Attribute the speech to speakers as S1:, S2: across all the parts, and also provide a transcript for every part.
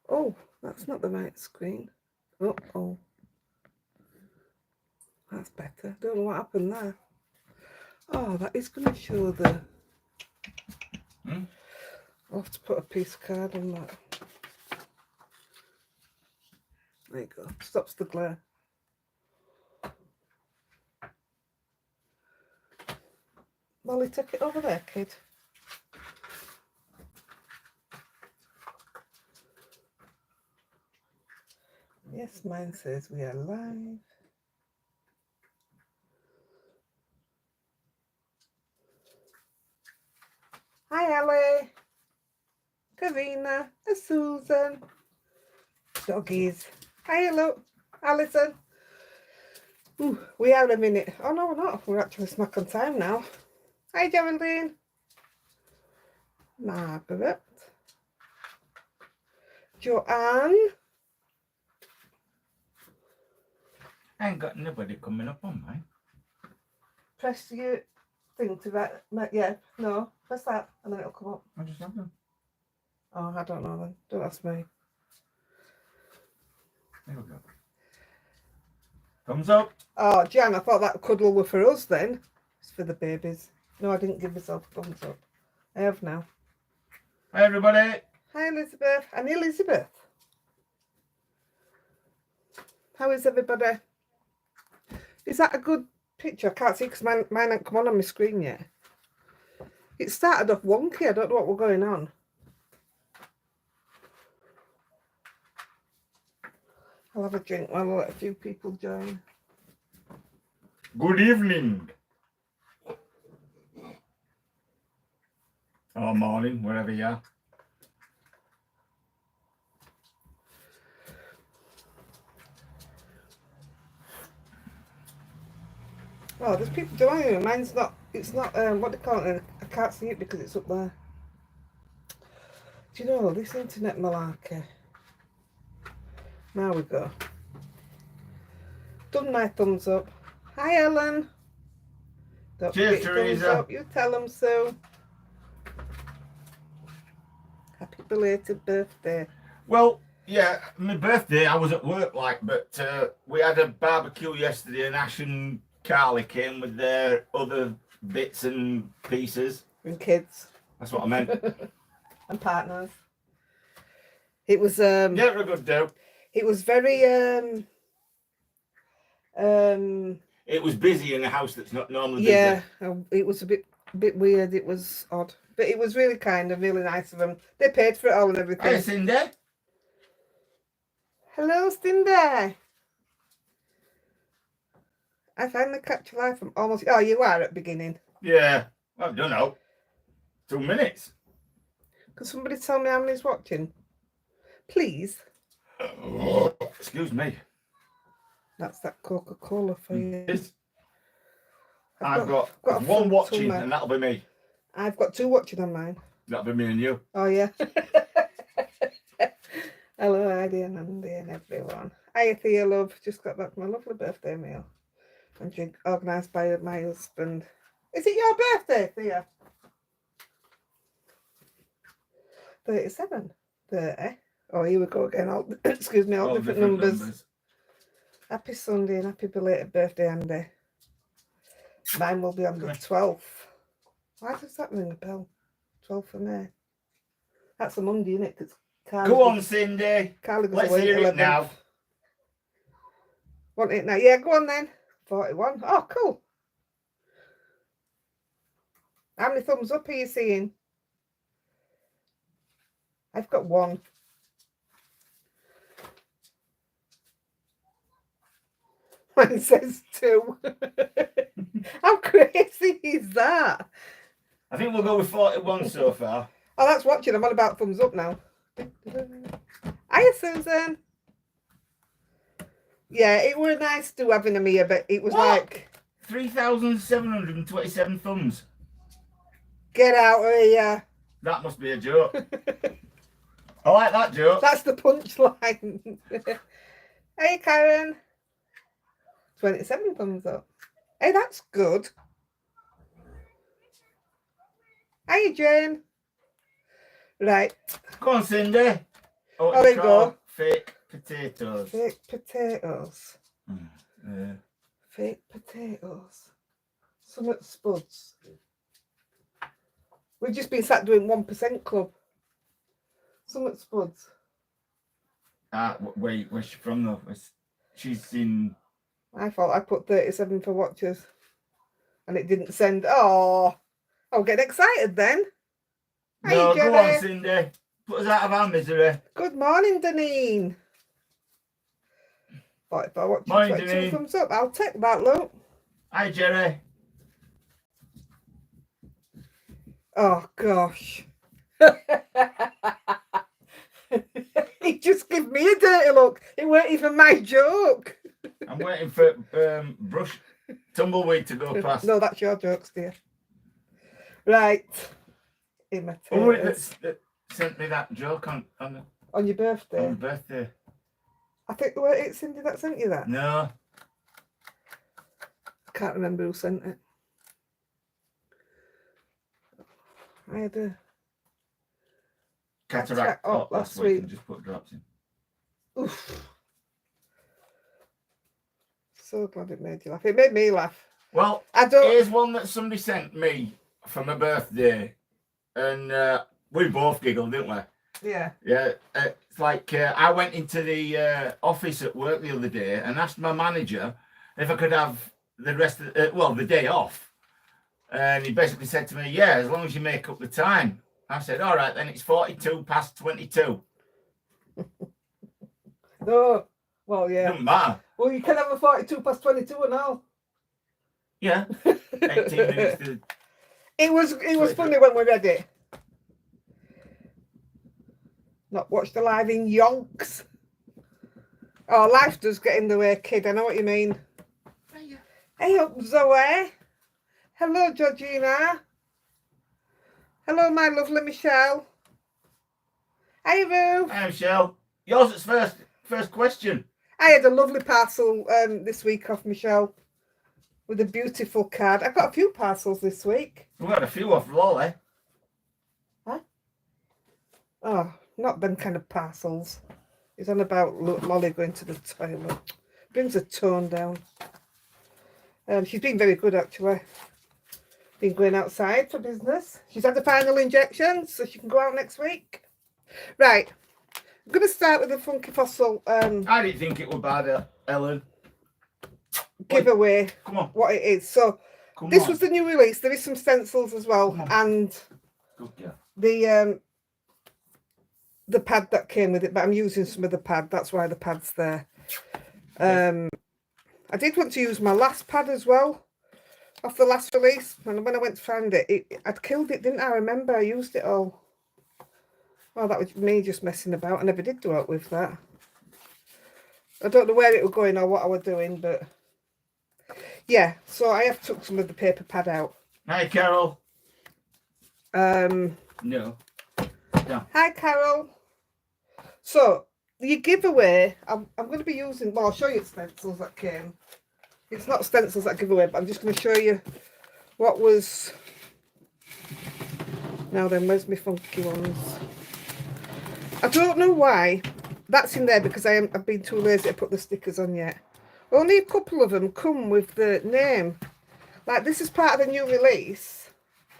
S1: Oh, that's not the right screen. Oh. That's better. Don't know what happened there. Oh, that is going to show the... I'll have to put a piece of card on that. There you go. Stops the glare. Molly, take it over there, kid. Yes, mine says we are live. Hi, Ellie. Karina. Susan. Doggies. Hi, look. Alison. Ooh, we are a minute. Oh, no, we're not. We're actually smack on time now. Hi, Geraldine. Margaret. Joanne.
S2: I ain't got nobody coming up on mine.
S1: Press your thing to that. Yeah, no. Press that and then it'll come up.
S2: I just have them.
S1: Oh, I don't know then. Don't ask me.
S2: There we go. Thumbs up.
S1: Oh, Jan, I thought that cuddle were for us then. It's for the babies. No, I didn't give myself a thumbs up. I have now.
S2: Hi, everybody.
S1: Hi, Elizabeth. And Elizabeth. How is everybody? Is that a good picture? I can't see because mine hasn't come on my screen yet. It started off wonky. I don't know what was going on. I'll have a drink while I let a few people join.
S2: Good evening. Or morning, wherever you are.
S1: Oh, there's people joining. Mine's not, it's not, what do you call it? I can't see it because it's up there. Do you know, this internet malarkey. Now we go. Done my thumbs up. Hi, Ellen. Don't
S2: Cheers,
S1: forget thumbs
S2: Teresa.
S1: up. You tell them so. Happy belated birthday.
S2: Well, yeah, my birthday, I was at work, but we had a barbecue yesterday and Ash and Carly came with their other bits and pieces.
S1: And kids.
S2: That's what I meant.
S1: And partners. It was
S2: Yeah, we're a good do.
S1: it was very
S2: It was busy in a house that's not normally busy.
S1: yeah, it was a bit weird. It was odd, but it was really kind and really nice of them. They paid for it all and everything.
S2: Hi, Cindy.
S1: Hello, Cindy. I finally catch your life from almost. Oh, you are at the beginning.
S2: Yeah, I don't know. 2 minutes.
S1: Can somebody tell me how many's watching, please?
S2: Excuse me.
S1: That's that Coca-Cola for you.
S2: I've got
S1: a
S2: one
S1: full
S2: watching,
S1: tumor.
S2: and that'll be me.
S1: I've got 2 watching on mine.
S2: That'll be me and you.
S1: Oh yeah. Hello, Heidi and Andy and everyone. Hiya, Thea, love. Just got back from my lovely birthday meal and drink organised by my husband. Is it your birthday, Thea? 37. 30. Oh, here we go again. All, excuse me, all different numbers. Happy Sunday and happy belated birthday, Andy. Mine will be on the 12th. Why does that ring a bell? 12th of May. That's a Monday, isn't it?
S2: Go on, Cindy. Let's hear it now.
S1: Want it now? Yeah, go on then. 41. Oh, cool. How many thumbs up are you seeing? I've got 1. Mine says 2. How crazy is that?
S2: I think we'll go with 41 so far.
S1: Oh, that's watching. I'm on about thumbs up now. Hiya, Susan. Yeah, it were nice to having them here, but it was like
S2: 3,727 thumbs.
S1: Get out of here.
S2: That must be a joke. I like that joke.
S1: That's the punchline. Hey, Karen. 27 thumbs up. Hey, that's good. Hiya, Jane. Right.
S2: Come on, Cindy. what
S1: Oh,
S2: do
S1: there you go.
S2: fake potatoes.
S1: Fake potatoes.
S2: Yeah.
S1: Fake potatoes. Some at Spuds. We've just been sat doing 1% club. Some at Spuds.
S2: Wait, where's she from though? She's in...
S1: I thought I put 37 for watchers. And it didn't send. Oh, I'll get excited then.
S2: No,
S1: Hey,
S2: go
S1: Jerry.
S2: on, Cindy. Put us out of our misery.
S1: Good morning, Deneen. Thought if I watch you
S2: Morning,
S1: 22
S2: Deneen.
S1: thumbs up, I'll take that, look.
S2: Hi, Jerry.
S1: Oh, gosh. He just gave me a dirty look. It weren't even my joke.
S2: I'm waiting for brush tumbleweed to go past.
S1: No, that's your jokes, dear. Right.
S2: Who was it that sent me that joke on
S1: your birthday?
S2: on my birthday?
S1: I think it's Cindy that sent you that.
S2: No.
S1: I can't remember who sent it. I had a
S2: Cataract
S1: up
S2: last
S1: last
S2: week
S1: week.
S2: and just put drops in.
S1: Oof. So glad it made you laugh. It made me laugh.
S2: Well, here's one that somebody sent me for my birthday, and we both giggled, didn't we?
S1: Yeah.
S2: Yeah. It's like I went into the office at work the other day and asked my manager if I could have the rest of the day off, and he basically said to me, "Yeah, as long as you make up the time." I said, "All right, then it's 42 past 22."
S1: No. Well, yeah.
S2: Doesn't matter.
S1: Well, you can have a 42 past 22 and all.
S2: Yeah. 18 minutes to...
S1: It was funny when we read it. Not watched the live in yonks. Oh, life does get in the way, kid. I know what you mean. Hey up, Zoe. Hello, Georgina. Hello, my lovely Michelle. Hey, Boo.
S2: Hi, Michelle. Yours is first question.
S1: I had a lovely parcel this week off Michelle with a beautiful card. I got a few parcels this week.
S2: We've got a few off Lolly.
S1: Huh? Oh, not them kind of parcels. It's on about Lolly going to the toilet. Brings the tone down. She's been very good, actually. Been going outside for business. She's had the final injection, so she can go out next week. Right. I'm going to start with the Funky Fossil
S2: I didn't think it was bad, Ellen.
S1: giveaway.
S2: Come on.
S1: What it is. So, this was the new release. There is some stencils as well. And the pad that came with it. But I'm using some of the pad. That's why the pad's there. I did want to use my last pad as well. Off the last release. And when I went to find it, I'd killed it, didn't I? I remember I used it all. Oh, that was me just messing about. I never did go out with that. I don't know where it was going or what I was doing, but yeah. So I have took some of the paper pad out.
S2: Hi, Carol. No.
S1: Hi, Carol. So the giveaway, I'm going to be using. Well, I'll show you stencils that came. It's not stencils that give away, but I'm just going to show you what was. Now then, where's my funky ones? I don't know why that's in there because I've been too lazy to put the stickers on yet. Only a couple of them come with the name. Like this is part of the new release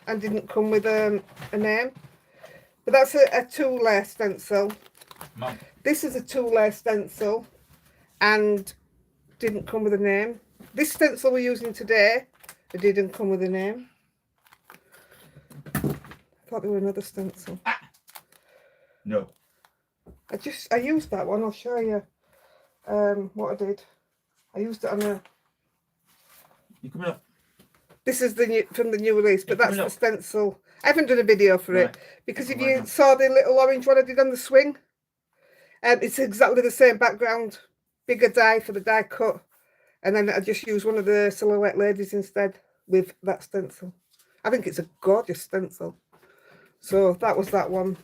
S1: and didn't come with a name. But that's a two-layer stencil.
S2: Mom.
S1: This is a two-layer stencil and didn't come with a name. This stencil we're using today, it didn't come with a name. I thought there were another stencil.
S2: No.
S1: I used that one. I'll show you what I did. I used it on a.
S2: You coming up?
S1: This is from the new release, but that's the stencil. I haven't done a video for it because if you saw the little orange one I did on the swing, it's exactly the same background, bigger die for the die cut, and then I just used one of the silhouette ladies instead with that stencil. I think it's a gorgeous stencil. So that was that one.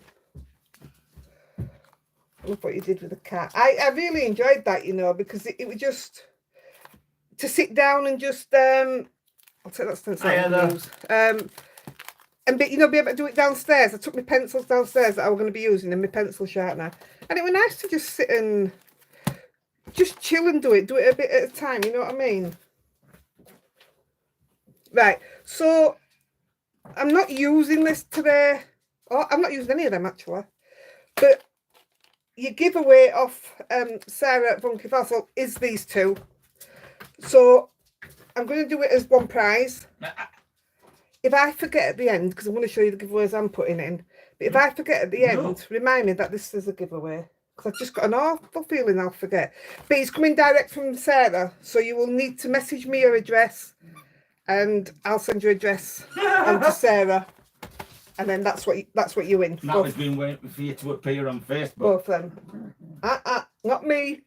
S1: Look what you did with the cat. I really enjoyed that, you know, because it was just to sit down and just I'll take that stencil out and use. and be able to do it downstairs. I took my pencils downstairs that I was going to be using and my pencil sharpener, and it was nice to just sit and just chill and do it a bit at a time, you know what I mean? Right, so I'm not using this today. Oh, I'm not using any of them actually, but your giveaway off Sarah at Funky Fossil is these two, so I'm going to do it as one prize. If I forget at the end, because I'm going to show you the giveaways I'm putting in, but if I forget at the end, remind me that this is a giveaway, because I've just got an awful feeling I'll forget. But it's coming direct from Sarah, so you will need to message me your address, and I'll send your address on to Sarah, and then that's what you win.
S2: That has been waiting for you to appear on Facebook.
S1: Both of them. Not me.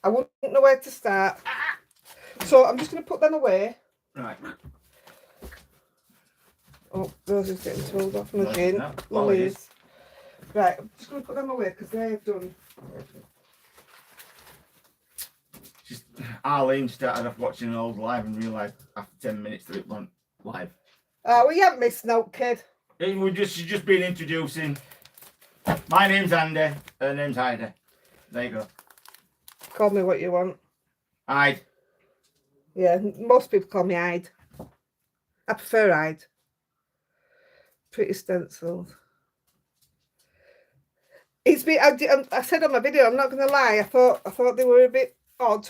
S1: I wouldn't know where to start. So I'm just going to put them away.
S2: Right.
S1: Oh, those is getting told off. Nudging. Lollies. Right, I'm just going to put them away because they've done.
S2: Arlene started off watching an old live and realised after 10 minutes that it went live.
S1: Oh, well, you haven't missed no, kid.
S2: She's just been introducing. My name's Andy. Her name's Heidi. There you go.
S1: Call me what you want.
S2: Hyde.
S1: Yeah, most people call me Hyde. I prefer Hyde. Pretty stencils. It's been. I said on my video, I'm not going to lie. I thought they were a bit odd,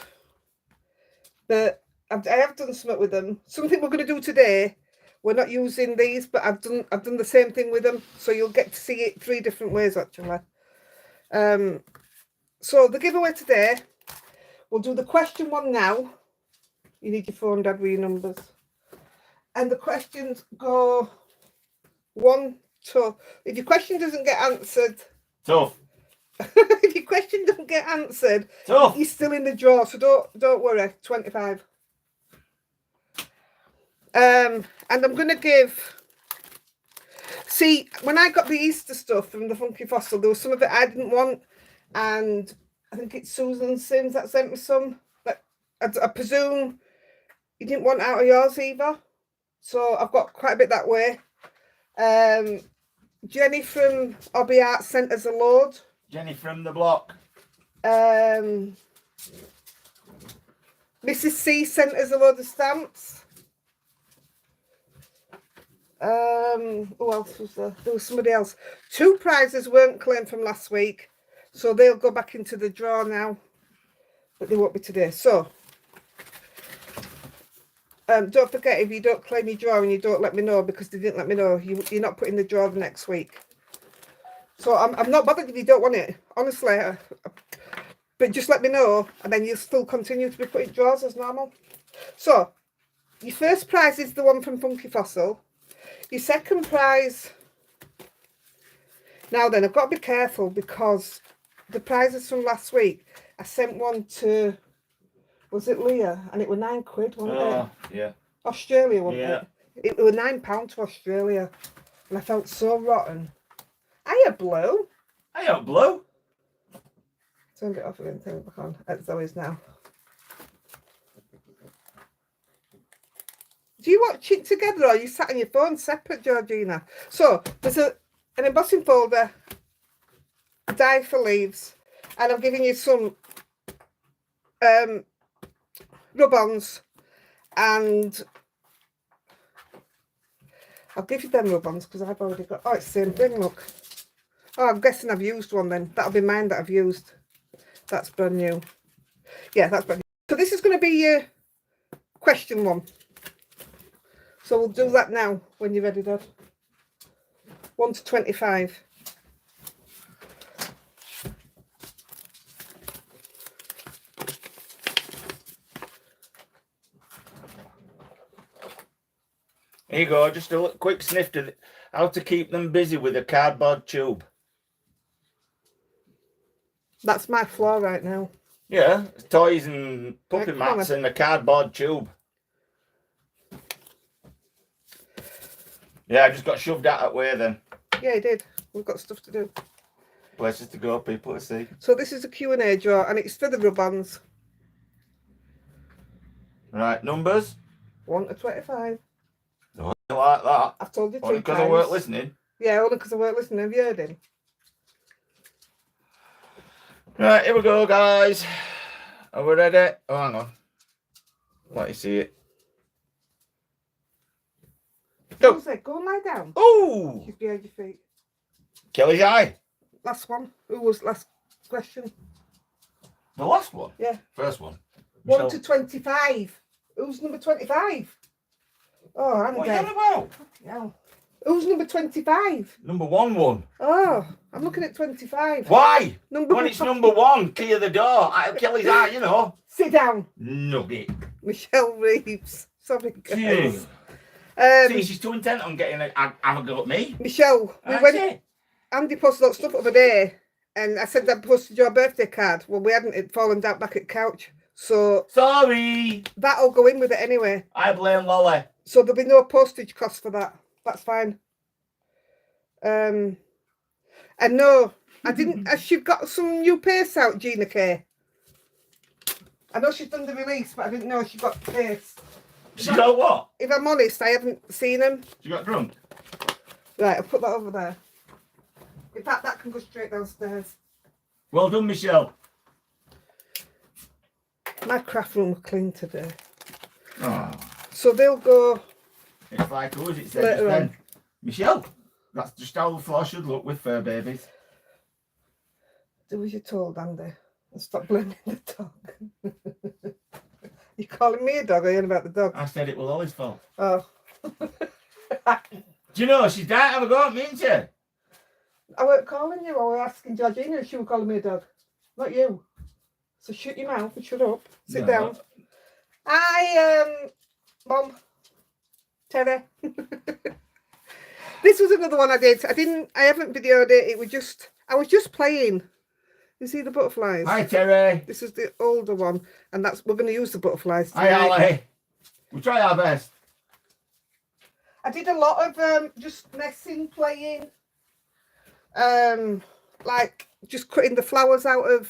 S1: but I have done something with them. Something we're going to do today. We're not using these, but I've done the same thing with them, so you'll get to see it 3 different ways actually. So the giveaway today, we'll do the question one now. You need your phone, Dad, with your numbers, and the questions go 1 to. If your question doesn't get answered,
S2: tough.
S1: if your question doesn't get answered, tough. You're still in the draw, so don't worry. 25. And I'm going to give... See, when I got the Easter stuff from the Funky Fossil, there was some of it I didn't want. And I think it's Susan Sims that sent me some. But I presume you didn't want out of yours either. So I've got quite a bit that way. Jenny from Hobby Art sent us a load.
S2: Jenny from the block.
S1: Mrs. C sent us a load of stamps. Who else was there? There was somebody else. 2 prizes weren't claimed from last week, so they'll go back into the draw now, but they won't be today. So don't forget, if you don't claim your draw and you don't let me know, because they didn't let me know, you're not putting the draw the next week. So I'm not bothered if you don't want it, honestly, but just let me know, and then you'll still continue to be putting draws as normal. So your first prize is the one from Funky Fossil. Your second prize, now then, I've got to be careful because the prizes from last week, I sent one to, was it Leah? And it was £9, wasn't it?
S2: Yeah.
S1: Australia, wasn't it? It was £9 to Australia. And I felt so rotten. Hiya, Blue.
S2: Hiya, Blue.
S1: Turned it off again, turn it back on. It's always now. Do you watch it together or are you sat on your phone separate, Georgina? So there's an embossing folder, a die for leaves, and I'm giving you some rub-ons, and I'll give you them rub-ons because I've already got. Oh, it's the same thing. Look. Oh, I'm guessing I've used one then. That'll be mine that I've used. That's brand new. Yeah, that's brand new. So this is going to be your question one. So we'll do that now when you're ready, Dad. 1 to 25.
S2: Here you go, just a quick sniff to how to keep them busy with a cardboard tube.
S1: That's my floor right now.
S2: Yeah, toys and puppy mats and a cardboard tube. Yeah, I just got shoved out that way then.
S1: Yeah, you did. We've got stuff to do.
S2: Places to go, people to see.
S1: So this is a Q&A drawer and it's for the rub-ons.
S2: Right, numbers?
S1: 1 to 25.
S2: No, you like that.
S1: I've told you two
S2: Only because I
S1: times.
S2: weren't listening.
S1: Yeah, only because I weren't listening. Have you heard him?
S2: Right, here we go, guys. Are we ready? Oh, hang on. Let you see it. Go.
S1: Go and lie down.
S2: Oh!
S1: She's behind your feet.
S2: Kelly's eye.
S1: Last one. Who was last question?
S2: The last one?
S1: Yeah.
S2: First one.
S1: 1 to 25. Who's number 25? Oh, I'm
S2: What are you
S1: dead.
S2: on about?
S1: Yeah. Who's number 25?
S2: Number 1.
S1: Oh, I'm looking at 25.
S2: Why?
S1: Number
S2: When it's number 1, key of the door. Kelly's eye, you know.
S1: Sit down.
S2: Nugget.
S1: Michelle Reeves. Sorry, guys.
S2: See, she's too intent on getting have a go at me.
S1: Michelle, Andy posted that stuff the other day, and I said I posted your birthday card. Well, we hadn't. It fallen down back at the couch. So
S2: sorry.
S1: That'll go in with it anyway.
S2: I blame Lolly.
S1: So there'll be no postage cost for that. That's fine. And no, I didn't. Has she got some new paste out, Gina K? I know she's done the release, but I didn't know she got paste.
S2: She got what?
S1: If I'm honest, I haven't seen them.
S2: She got drunk.
S1: Right, I'll put that over there. In fact, that can go straight downstairs.
S2: Well done, Michelle. My
S1: craft room was clean today.
S2: Oh.
S1: So they'll go.
S2: It's like who is it said just then? Michelle. That's just how the floor should look with fur babies.
S1: Do as you're told, Andy. And stop blaming the dog. You calling me a dog or are you on about the dog?
S2: I said it was Ollie's fault.
S1: Oh.
S2: Do you know, she's dying to have a go at me, isn't she?
S1: I weren't calling you, I was asking Georgina if she was calling me a dog. Not you. So shut your mouth and shut up. Sit down. Hi, Mom. Terry. This was another one I did. I haven't videoed it. I was just playing. You see the butterflies?
S2: Hi, Terry.
S1: This is the older one, and we're going to use the butterflies
S2: today. Hi, Ollie. We'll try our best.
S1: I did a lot of just messing, playing, like just cutting the flowers out of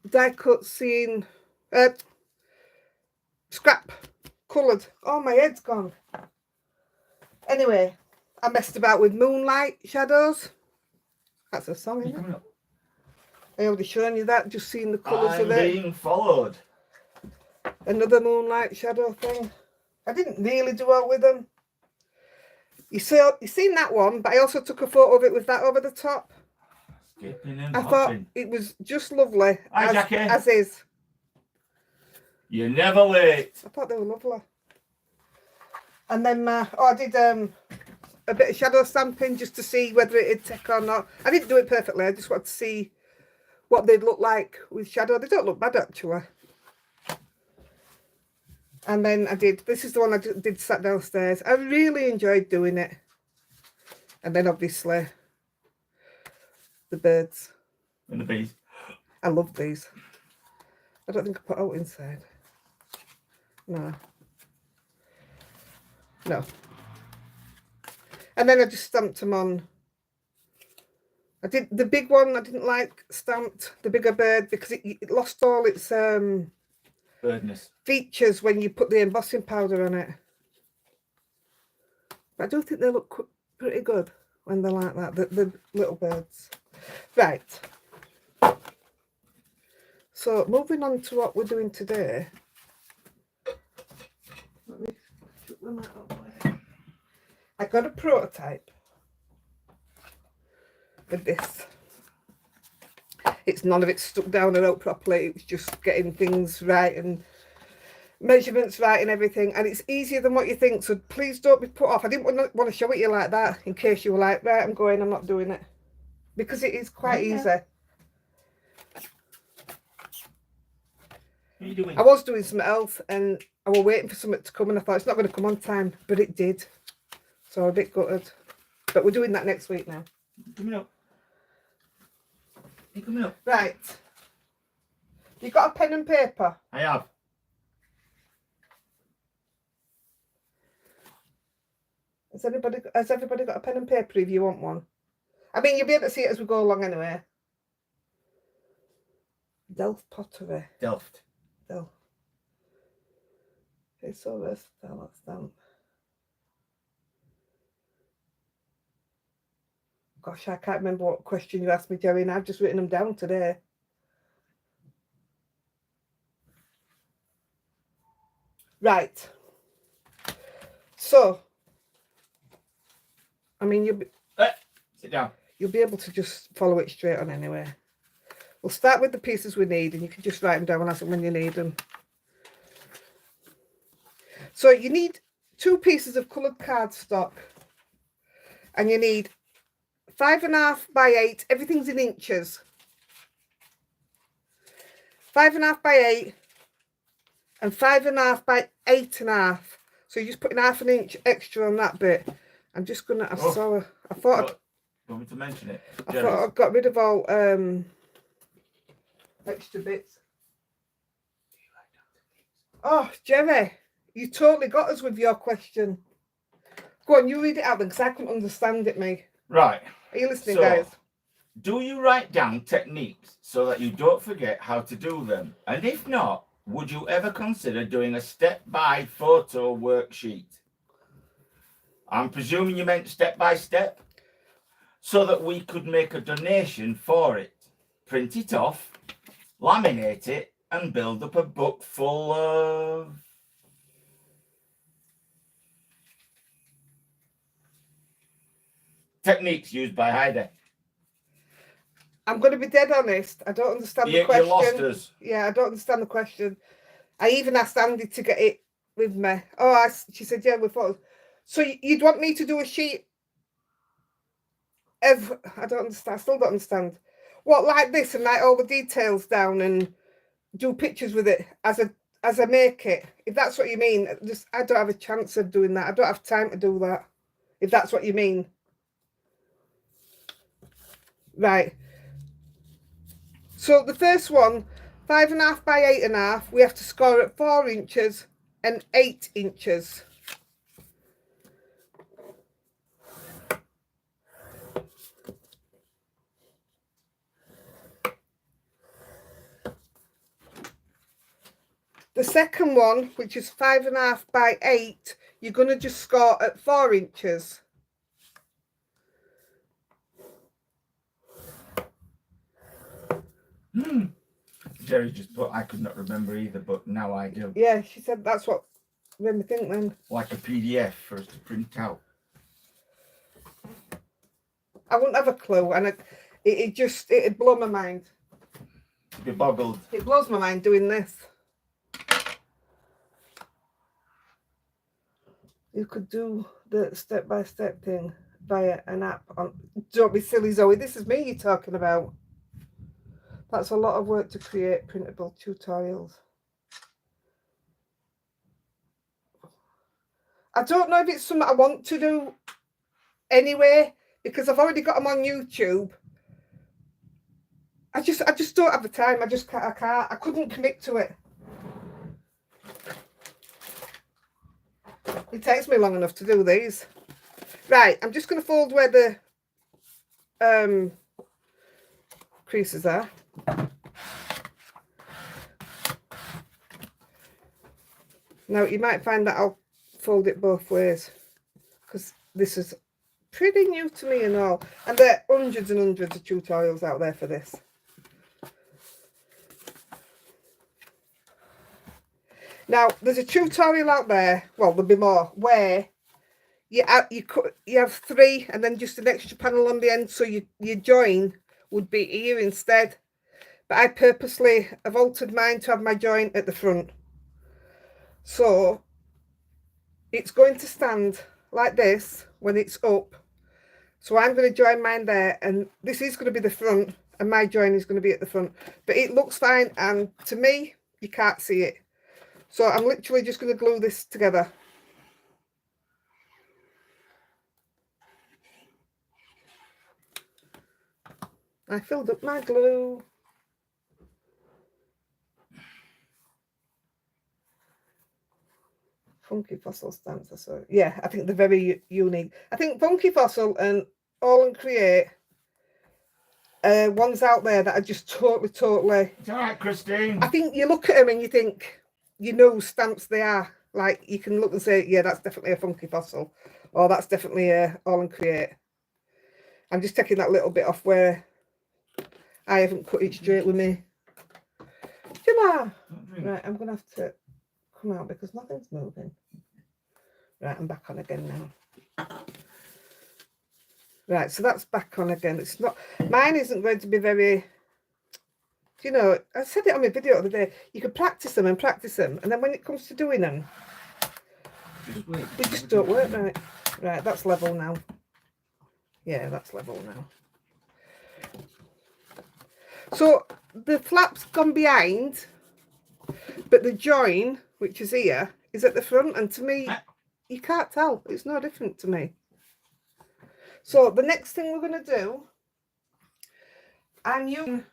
S1: die cut, seeing scrap coloured. Oh, my head's gone. Anyway, I messed about with moonlight shadows. That's a song, isn't it? I already shown you that, just seeing the colours of it.
S2: I'm being followed.
S1: Another moonlight shadow thing. I didn't really do well with them. You seen that one, but I also took a photo of it with that over the top.
S2: Skipping and
S1: thought it was just lovely.
S2: Hi, Jackie.
S1: As is.
S2: You're never late.
S1: I thought they were lovely. And then I did a bit of shadow stamping just to see whether it'd take or not. I didn't do it perfectly. I just wanted to see what they'd look like with shadow. They don't look bad, actually. And then this is the one I did sat downstairs. I really enjoyed doing it. And then obviously the birds.
S2: And the bees.
S1: I love these. I don't think I put out inside. No. No. And then I just stamped them on. I did the big one. I didn't like stamped the bigger bird because it lost all its
S2: birdness
S1: features when you put the embossing powder on it. But I do think they look pretty good when they're like that. The little birds. Right. So moving on to what we're doing today. Let me shoot them out. I got a prototype with this. It's none of it stuck down and out properly. It was just getting things right and measurements right and everything. And it's easier than what you think. So please don't be put off. I didn't want to show it you like that in case you were like, right, I'm not doing it. Because it is quite easy.
S2: What are you doing?
S1: I was doing something else and I was waiting for something to come and I thought it's not going to come on time, but it did. So I'm a bit gutted. But we're doing that next week now.
S2: Coming up. You're coming up.
S1: Right. You got a pen and paper?
S2: I have.
S1: Has everybody got a pen and paper if you want one? I mean, you'll be able to see it as we go along anyway. Delft pottery.
S2: Delft.
S1: Delft. It's so versatile, that stamp. gosh, I can't remember what question you asked me, Jerry, and I've just written them down today. Right. So, I mean,
S2: sit down.
S1: You'll be able to just follow it straight on anyway. We'll start with the pieces we need, and you can just write them down as and when you need them. So you need 2 pieces of coloured cardstock, and you need 5.5 by 8. Everything's in inches. 5.5 by 8 and 5.5 by 8.5. So you're just putting half an inch extra on that bit. I'm just gonna. I thought.
S2: You want me to mention it?
S1: I thought I got rid of all extra bits. Oh, Jerry, you totally got us with your question. Go on, you read it out then, because I couldn't understand it, me.
S2: Right.
S1: Are you listening, guys?
S2: Do you write down techniques so that you don't forget how to do them? And if not, would you ever consider doing a step-by photo worksheet? I'm presuming you meant step-by-step, so that we could make a donation for it, print it off, laminate it, and build up a book full of... techniques used by Heidi.
S1: I'm going to be dead honest. I don't understand the question.
S2: You lost us.
S1: Yeah, I don't understand the question. I even asked Andy to get it with me. Oh, she said, yeah, we thought. So you'd want me to do a sheet of... I don't understand. I still don't understand. What, like this, and write all the details down and do pictures with it as I make it? If that's what you mean, I don't have a chance of doing that. I don't have time to do that, if that's what you mean. Right. So the first one, 5.5 by 8.5, we have to score at 4 inches and 8 inches. The second one, which is 5.5 by 8, you're going to just score at 4 inches.
S2: Jerry just put, I could not remember either, but now I do.
S1: Yeah, she said that's what made me think then.
S2: Like a PDF for us to print out.
S1: I wouldn't have a clue, and it'd blow my mind.
S2: Be boggled.
S1: It blows my mind doing this. You could do the step-by-step thing via an app. Don't be silly, Zoe. This is me you're talking about. That's a lot of work to create printable tutorials. I don't know if it's something I want to do anyway, because I've already got them on YouTube. I just don't have the time. I couldn't commit to it. It takes me long enough to do these. Right, I'm just going to fold where the creases are. Now you might find that I'll fold it both ways, because this is pretty new to me and all, and there are hundreds and hundreds of tutorials out there for this. Now there's a tutorial out there, well there'll be more, where you have 3 and then just an extra panel on the end, so your join would be here instead. But I purposely have altered mine to have my join at the front. So it's going to stand like this when it's up. So I'm going to join mine there, and this is going to be the front, and my join is going to be at the front. But it looks fine, and to me, you can't see it. So I'm literally just going to glue this together. I filled up my glue. Funky Fossil stamps. So yeah, I think they're very unique. I think Funky Fossil and All and Create ones out there that are just totally.
S2: It's all right, Christine.
S1: I think you look at them and you think, you know whose stamps they are. Like you can look and say, yeah, that's definitely a Funky Fossil, or that's definitely a All and Create. I'm just taking that little bit off where I haven't cut it straight with me. Right, I'm going to have to come out because nothing's moving. Right, I'm back on again now. Right, so that's back on again. It's not, mine isn't going to be very, you know, I said it on my video the other day, you can practice them, and then when it comes to doing them, they just don't work right. Right, that's level now. Yeah, that's level now. So the flap's gone behind, but the join, which is here, is at the front, and to me, you can't tell. It's no different to me. So the next thing we're going to do, I'm using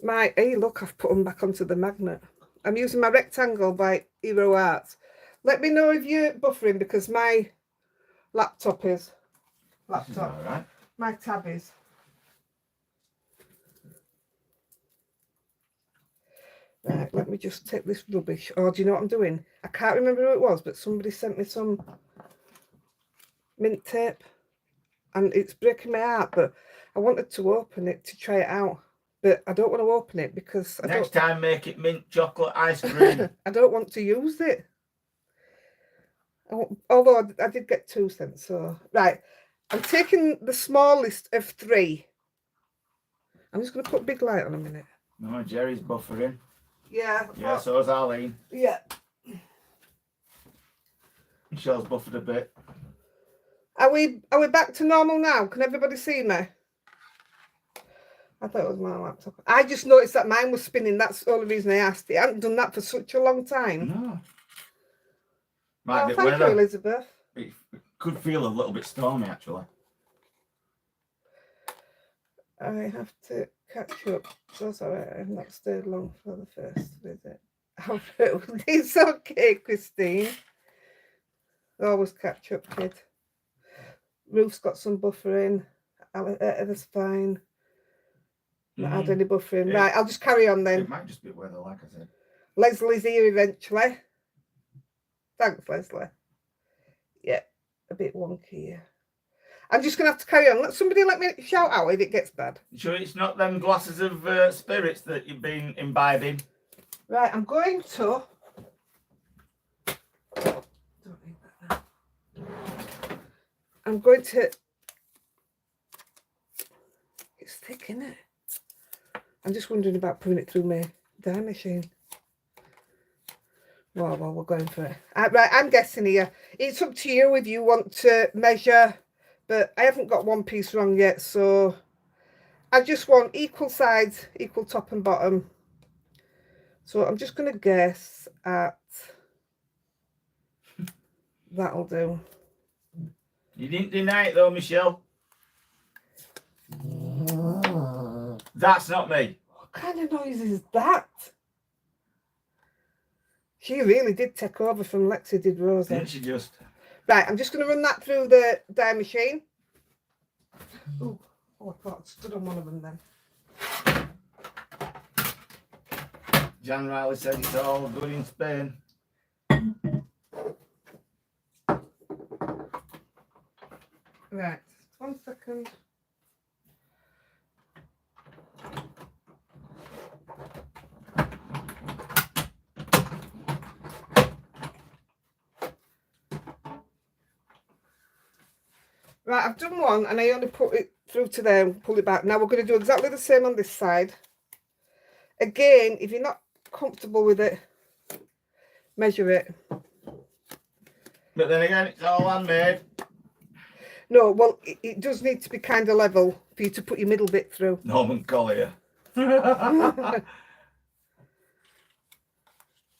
S1: my, hey look, I've put them back onto the magnet. I'm using my rectangle by Hero Arts. Let me know if you're buffering because my laptop is. Laptop. Right. My tab is. Right, let me just take this rubbish. Oh, do you know what I'm doing? I can't remember who it was, but somebody sent me some mint tape. And it's breaking my heart, but I wanted to open it to try it out. But I don't want to open it because
S2: next time make it mint chocolate ice cream.
S1: I don't want to use it. Although I did get 2 cents. So right, I'm taking the smallest of 3. I'm just going to put big light on a minute.
S2: No, Jerry's buffering.
S1: Yeah.
S2: Yeah, so is Arlene.
S1: Yeah.
S2: Michelle's buffered a bit.
S1: Are we back to normal now? Can everybody see me? I thought it was my laptop. I just noticed that mine was spinning. That's the only reason I asked. It hadn't done that for such a long time.
S2: No.
S1: Thank you, Elizabeth.
S2: It could feel a little bit stormy, actually.
S1: I have to catch up. That's all right. I've not stayed long for the first visit. It's okay, Christine. Always catch up, kid. Ruth's got some buffering. That's fine. Not had any buffering. Right, I'll just carry on then.
S2: It might just be weather, like I said.
S1: Leslie's here eventually. Thanks, Leslie. Yeah, a bit wonky here. I'm just going to have to carry on. Let me shout out if it gets bad.
S2: Sure it's not them glasses of spirits that you've been imbibing?
S1: Right, I'm going to... Don't need that now. I'm going to... It's thick, isn't it? I'm just wondering about putting it through my dye machine. Well, we're going for it. Right, I'm guessing here. It's up to you if you want to measure, but I haven't got one piece wrong yet, so I just want equal sides, equal top and bottom. So I'm just going to guess at... That'll do.
S2: You didn't deny it though, Michelle. That's not me.
S1: What kind of noise is that? She really did take over from Lexi, did Rosa?
S2: Didn't she just?
S1: Right, I'm just going to run that through the dye machine. Ooh, oh, I thought I stood on one of them then.
S2: Jan Riley said it's all good in Spain.
S1: Right, 1 second. Right, I've done one and I only put it through to there and pull it back. Now we're going to do exactly the same on this side. Again, if you're not comfortable with it, measure it.
S2: But then again, it's all handmade.
S1: No, well, it does need to be kind of level for you to put your middle bit through.
S2: Norman Collier.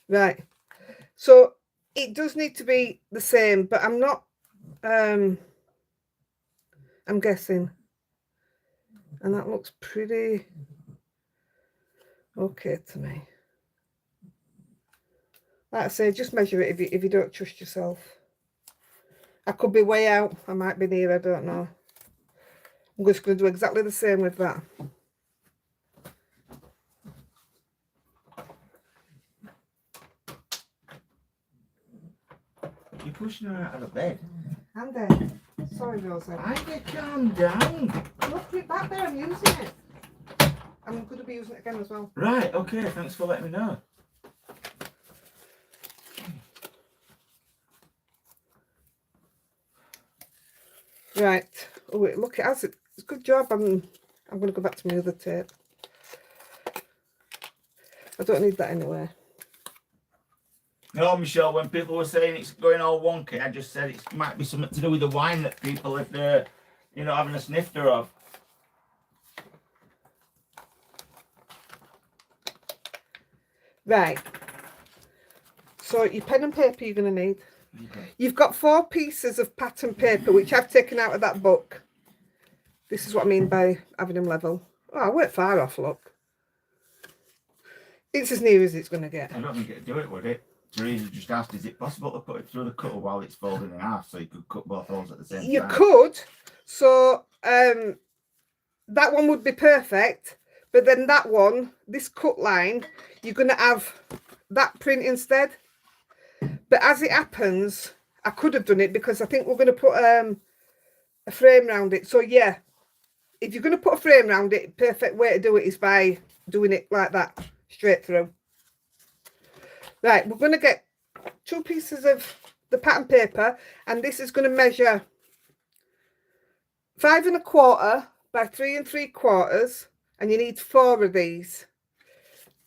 S1: Right. So it does need to be the same, but I'm not... I'm guessing. And that looks pretty okay to me. Like I say, just measure it if you don't trust yourself. I could be way out. I might be near. I don't know. I'm just going to do exactly the same with that.
S2: You're pushing her out of bed.
S1: And then, Sorry, Rosie.
S2: Heidi, calm down.
S1: Look, put it back there, I'm using it. I'm going to be using it again as well.
S2: Right, okay, thanks for letting me know.
S1: Right. Oh, wait, look, it has it. It's a good job. I'm going to go back to my other tape. I don't need that anyway.
S2: No, Michelle, when people were saying it's going all wonky, I just said it might be something to do with the wine that people are, you know, having a snifter of.
S1: Right. So your pen and paper you're going to need.
S2: Okay.
S1: You've got 4 pieces of pattern paper, which I've taken out of that book. This is what I mean by having them level. Oh, I weren't far off, look. It's as near as it's going to get.
S2: I don't think it'd do it, would it? Teresa just asked, is it possible to put it through the cutter while it's folded in half so you could cut both holes at the same time?
S1: You could. So that one would be perfect. But then that one, this cut line, you're going to have that print instead. But as it happens, I could have done it because I think we're going to put a frame around it. So yeah, if you're going to put a frame around it, perfect way to do it is by doing it like that, straight through. Right, we're going to get 2 pieces of the pattern paper, and this is going to measure 5 1/4 by 3 3/4, and you need 4 of these.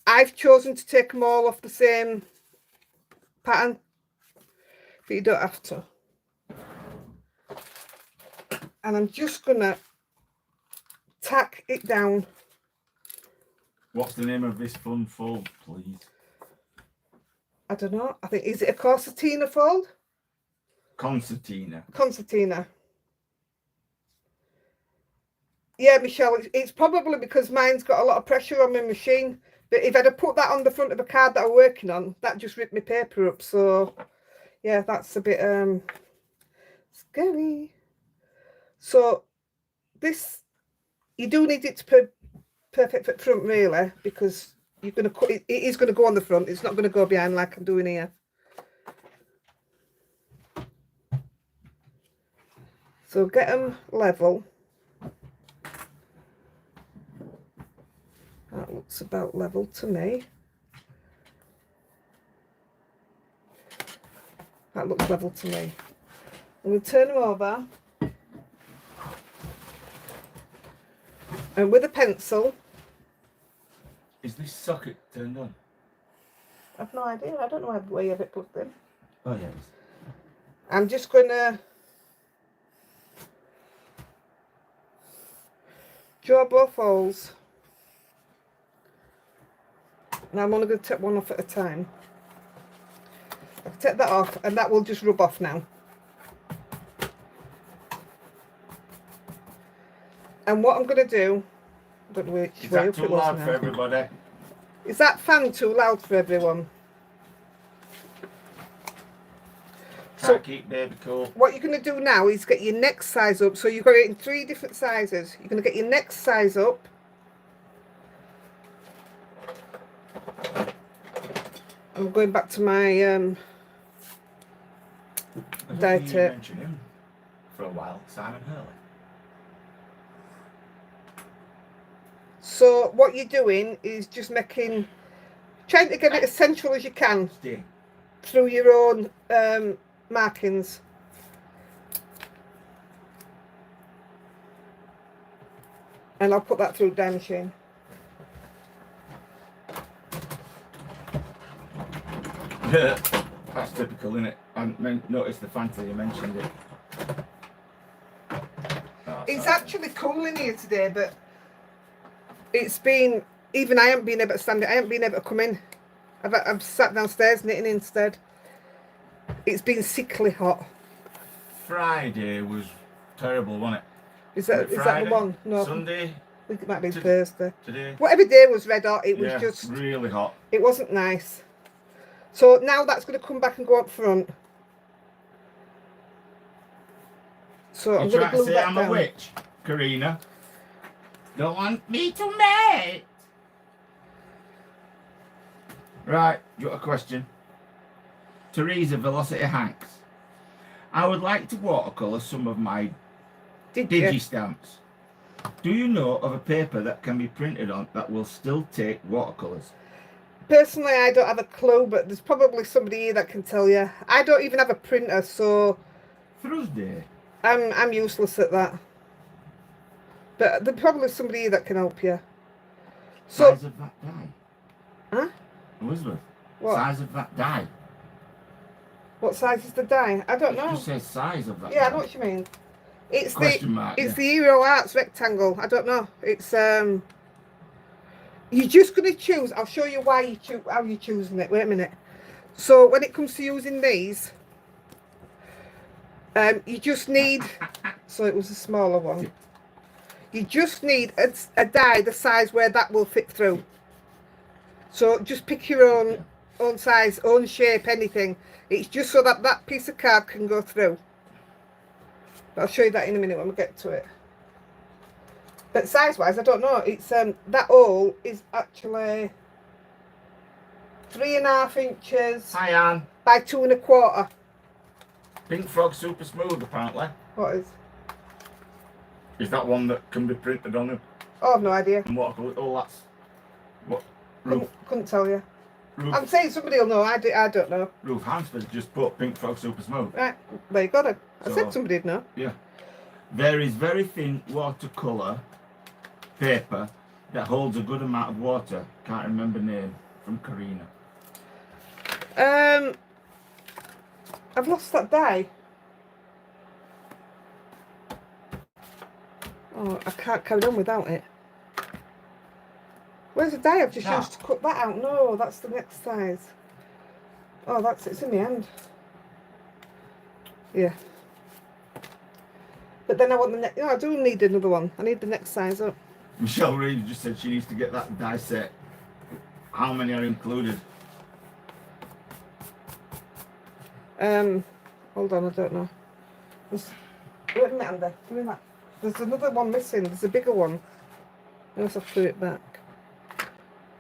S1: I've chosen to take them all off the same pattern, but you don't have to. And I'm just going to tack it down.
S2: What's the name of this fun fold, please?
S1: I don't know. I think, is it a concertina fold?
S2: Concertina.
S1: Concertina. Yeah, Michelle, it's probably because mine's got a lot of pressure on my machine. But if I'd have put that on the front of a card that I'm working on, that just ripped my paper up. So, yeah, that's a bit scary. So, this, you do need it to be perfect for front, really, because you're going to cut it. It is going to go on the front. It's not going to go behind like I'm doing here. So get them level. That looks about level to me. That looks level to me. I'm going to turn them over. And with a pencil.
S2: Is this socket turned on?
S1: I've no idea. I don't know where you have it plugged in.
S2: Oh, yes.
S1: I'm just going to draw both holes. And I'm only going to take one off at a time. I'll take that off, and that will just rub off now. And what I'm going to do, I don't know which
S2: Is
S1: way
S2: that
S1: up
S2: too
S1: it was
S2: loud
S1: now.
S2: for everybody?
S1: Is that fan too loud for everyone?
S2: Can't keep baby cool.
S1: What you're going to do now is get your next size up. So you've got it in 3 different sizes. You're going to get your next size up. I'm going back to my die tape.
S2: You mentioned him for a while, Simon Hurley.
S1: So what you're doing is just trying to get it as central as you can through your own markings. And I'll put that through the die machine.
S2: That's typical, isn't it? I hadn't noticed the fan till you mentioned it. Oh,
S1: It's actually cool in here today, but it's been, even I haven't been able to stand it. I haven't been able to come in. I've sat downstairs knitting instead. It's been sickly hot.
S2: Friday was terrible, wasn't it?
S1: Is that the one? No.
S2: Sunday?
S1: I think it might be Thursday.
S2: Today?
S1: Whatever day was red hot, it was just
S2: really hot.
S1: It wasn't nice. So now that's going to come back and go up front. So I'm going to glue that down.
S2: I'm a witch, Karina. Don't want me to mate. Right, you got a question? Teresa Velocity Hanks. I would like to watercolour some of my
S1: Did you?
S2: digi-stamps. Do you know of a paper that can be printed on that will still take watercolours?
S1: Personally, I don't have a clue, but there's probably somebody here that can tell you. I don't even have a printer, so
S2: Thursday.
S1: I'm useless at that. But there's probably somebody here that can help you. So,
S2: Size of that die.
S1: huh?
S2: Elizabeth.
S1: What?
S2: Size of that die.
S1: What size is the die? I don't
S2: It
S1: know.
S2: just says size of that
S1: Yeah, I
S2: die.
S1: know what you mean. It's
S2: Question
S1: the
S2: mark,
S1: it's
S2: yeah.
S1: the Hero Arts rectangle. I don't know. It's you're just gonna choose. I'll show you why you choose how you're choosing it. Wait a minute. So when it comes to using these, you just need. So it was a smaller one. You just need a die the size where that will fit through. So just pick your own size, own shape, anything. It's just so that that piece of card can go through. But I'll show you that in a minute when we get to it. But size-wise, I don't know. It's that hole is actually 3.5 inches
S2: Hi, Anne.
S1: by 2 1/4.
S2: Pink Frog Super Smooth, apparently.
S1: What is?
S2: Is that one that can be printed on it?
S1: Oh, I've no idea.
S2: And watercolour? Oh, that's... What?
S1: Couldn't tell you.
S2: Ruth,
S1: I'm saying somebody will know. I don't know.
S2: Ruth Hansford just put Pink Frog Super Smooth.
S1: Right, there you got it. I
S2: So,
S1: said somebody'd know.
S2: Yeah. There is very thin watercolour paper that holds a good amount of water. Can't remember name. From Karina.
S1: I've lost that die. Oh, I can't carry on without it. Where's the die I've just used to cut that out? No, that's the next size. Oh, it's in the end. Yeah. But then I want the next. No, I do need another one. I need the next size up.
S2: Michelle Reed just said she needs to get that die set. How many are included?
S1: Hold on, I don't know. Wait a minute, Andy. Give me that. There's another one missing. There's a bigger one. Unless I threw it back.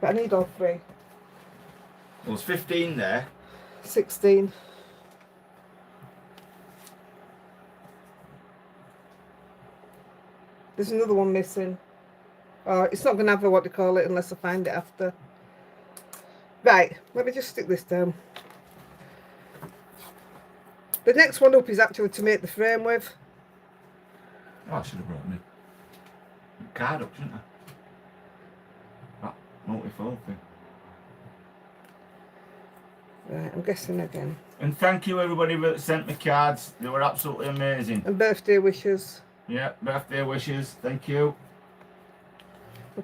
S1: But I need all 3.
S2: Well, there's 15 there.
S1: 16. There's another one missing. Oh, it's not going to have a what to call it unless I find it after. Right, let me just stick this down. The next one up is actually to make the frame with.
S2: Oh, I should have brought me card up, shouldn't I? That multi-fold thing.
S1: Right, I'm guessing again.
S2: And thank you everybody that sent me cards. They were absolutely amazing.
S1: And birthday wishes.
S2: Yeah, birthday wishes. Thank you.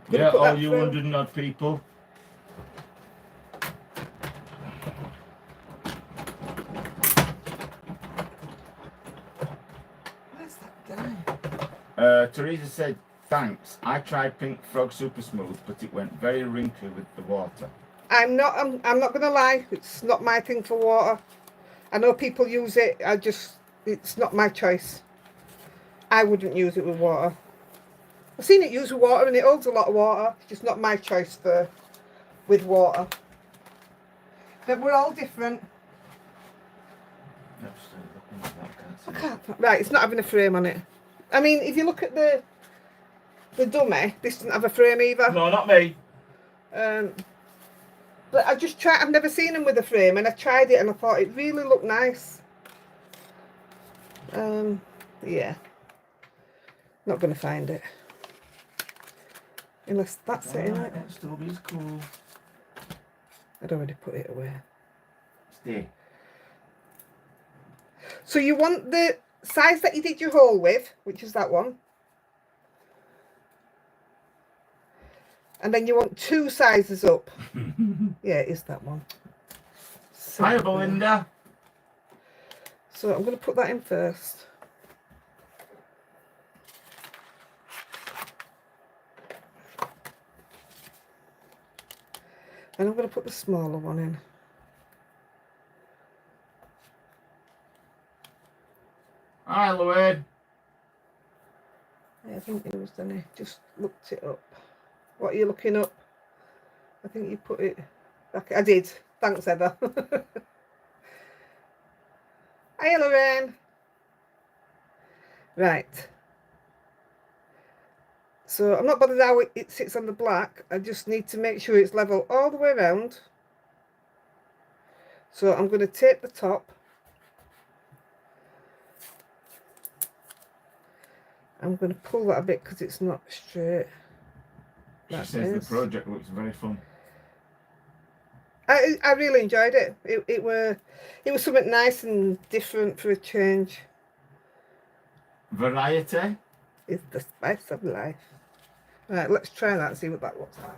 S1: Yeah,
S2: all you 100 and odd people.
S1: Where's that die?
S2: Teresa said, thanks. I tried Pink Frog Super Smooth, but it went very wrinkly with the water.
S1: I'm not going to lie. It's not my thing for water. I know people use it. It's not my choice. I wouldn't use it with water. I've seen it used with water and it holds a lot of water. It's just not my choice with water. But we're all different. Right, it's not having a frame on it. I mean, if you look at the dummy, this doesn't have a frame either.
S2: No, not me.
S1: But I've never seen them with a frame, and I tried it and I thought it really looked nice. Yeah. Not going to find it. Unless that's it, innit?
S2: That still is cool.
S1: I'd already put it away.
S2: Stay.
S1: So you want the size that you did your hole with, which is that one. And then you want 2 sizes up. Yeah, it is that one. So,
S2: Hi, Belinda.
S1: So I'm going to put that in first. And I'm going to put the smaller one in.
S2: Hi, Louise.
S1: I think it was done. Just looked it up. What are you looking up? I think you put it back. I did. Thanks, Heather. Hi, Lorraine. Right. So I'm not bothered how it sits on the black. I just need to make sure it's level all the way around. So I'm going to tape the top. I'm going to pull that a bit because it's not straight.
S2: She says the project looks very fun.
S1: I really enjoyed it. It was something nice and different for a change.
S2: Variety
S1: is the spice of life. Right, let's try that and see what that looks like.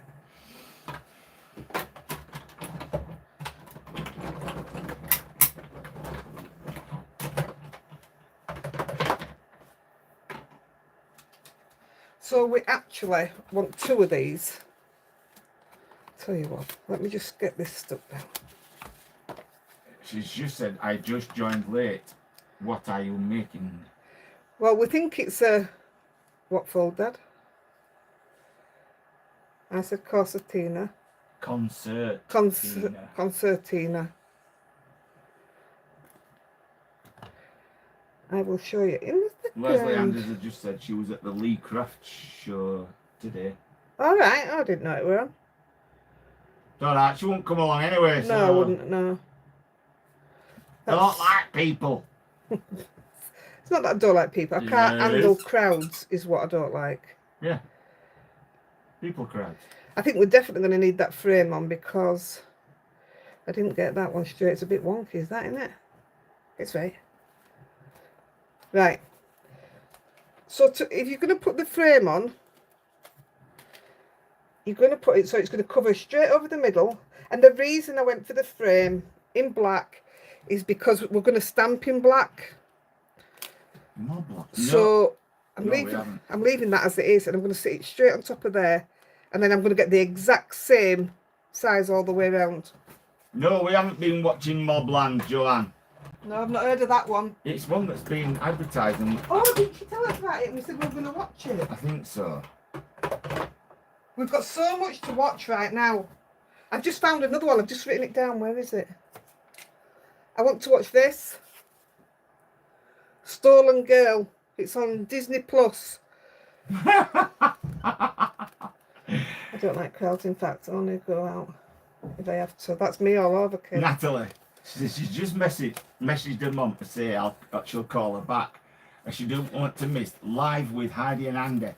S1: So we actually want 2 of these. Tell you what, let me just get this stuck down.
S2: She's just said, I just joined late. What are you making?
S1: Well, we think it's a... What fold, Dad? I said concertina. Concertina. I will show you in the
S2: Leslie Anders had just said she was at the Lee Craft show today.
S1: All right, I didn't know it were on.
S2: Alright, she won't come along anyway.
S1: No, I wouldn't, no.
S2: Don't like people.
S1: It's not that I don't like people. I can't handle crowds is what I don't like.
S2: Yeah. People crowds.
S1: I think we're definitely going to need that frame on because I didn't get that one straight. It's a bit wonky, is that, isn't it? It's right. Right. So if you're going to put the frame on, you're going to put it so it's going to cover straight over the middle. And the reason I went for the frame in black is because we're going to stamp in black.
S2: More black.
S1: So
S2: no,
S1: I'm leaving that as it is, and I'm going to sit it straight on top of there, and then I'm going to get the exact same size all the way around.
S2: No, we haven't been watching Mobland, Joanne.
S1: No, I've not heard of that one.
S2: It's one that's been advertising.
S1: Oh, did she tell us about it? And we said we were going to watch it.
S2: I think so.
S1: We've got so much to watch right now. I've just found another one. I've just written it down. Where is it? I want to watch this. Stolen Girl. It's on Disney Plus. I don't like crowds, in fact. I only go out if I have to. That's me all over, kid.
S2: Natalie, she's just messaged her mum to say she'll call her back. And she don't want to miss Live with Heidi and Andy.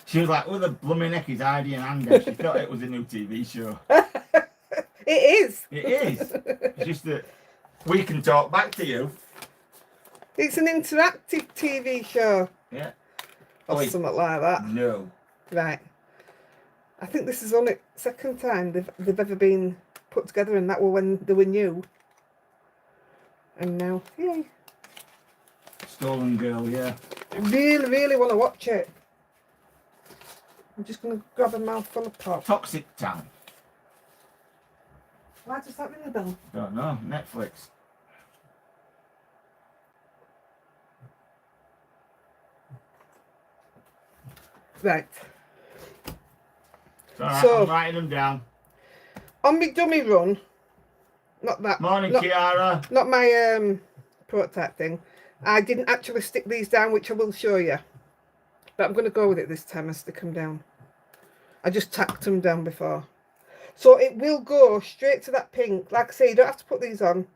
S2: She was like, oh, the blooming heck is Heidi and Andy. She thought it was a new TV show.
S1: It is.
S2: It is. It's just that we can talk back to you.
S1: It's an interactive TV show.
S2: Yeah.
S1: Or something like that.
S2: No.
S1: Right. I think this is only second time they've ever been put together, and that were when they were new. And now, yay.
S2: Stolen Girl, yeah.
S1: I really, really want to watch it. I'm just going to grab a mouthful of pop.
S2: Toxic Town.
S1: Why does that ring a bell?
S2: Don't know. Netflix.
S1: Right.
S2: So I'm writing them down.
S1: On my dummy run, not that.
S2: Morning, Kiara.
S1: Not my prototype thing. I didn't actually stick these down, which I will show you. But I'm going to go with it this time and stick them down. I just tacked them down before. So it will go straight to that pink. Like I say, you don't have to put these on.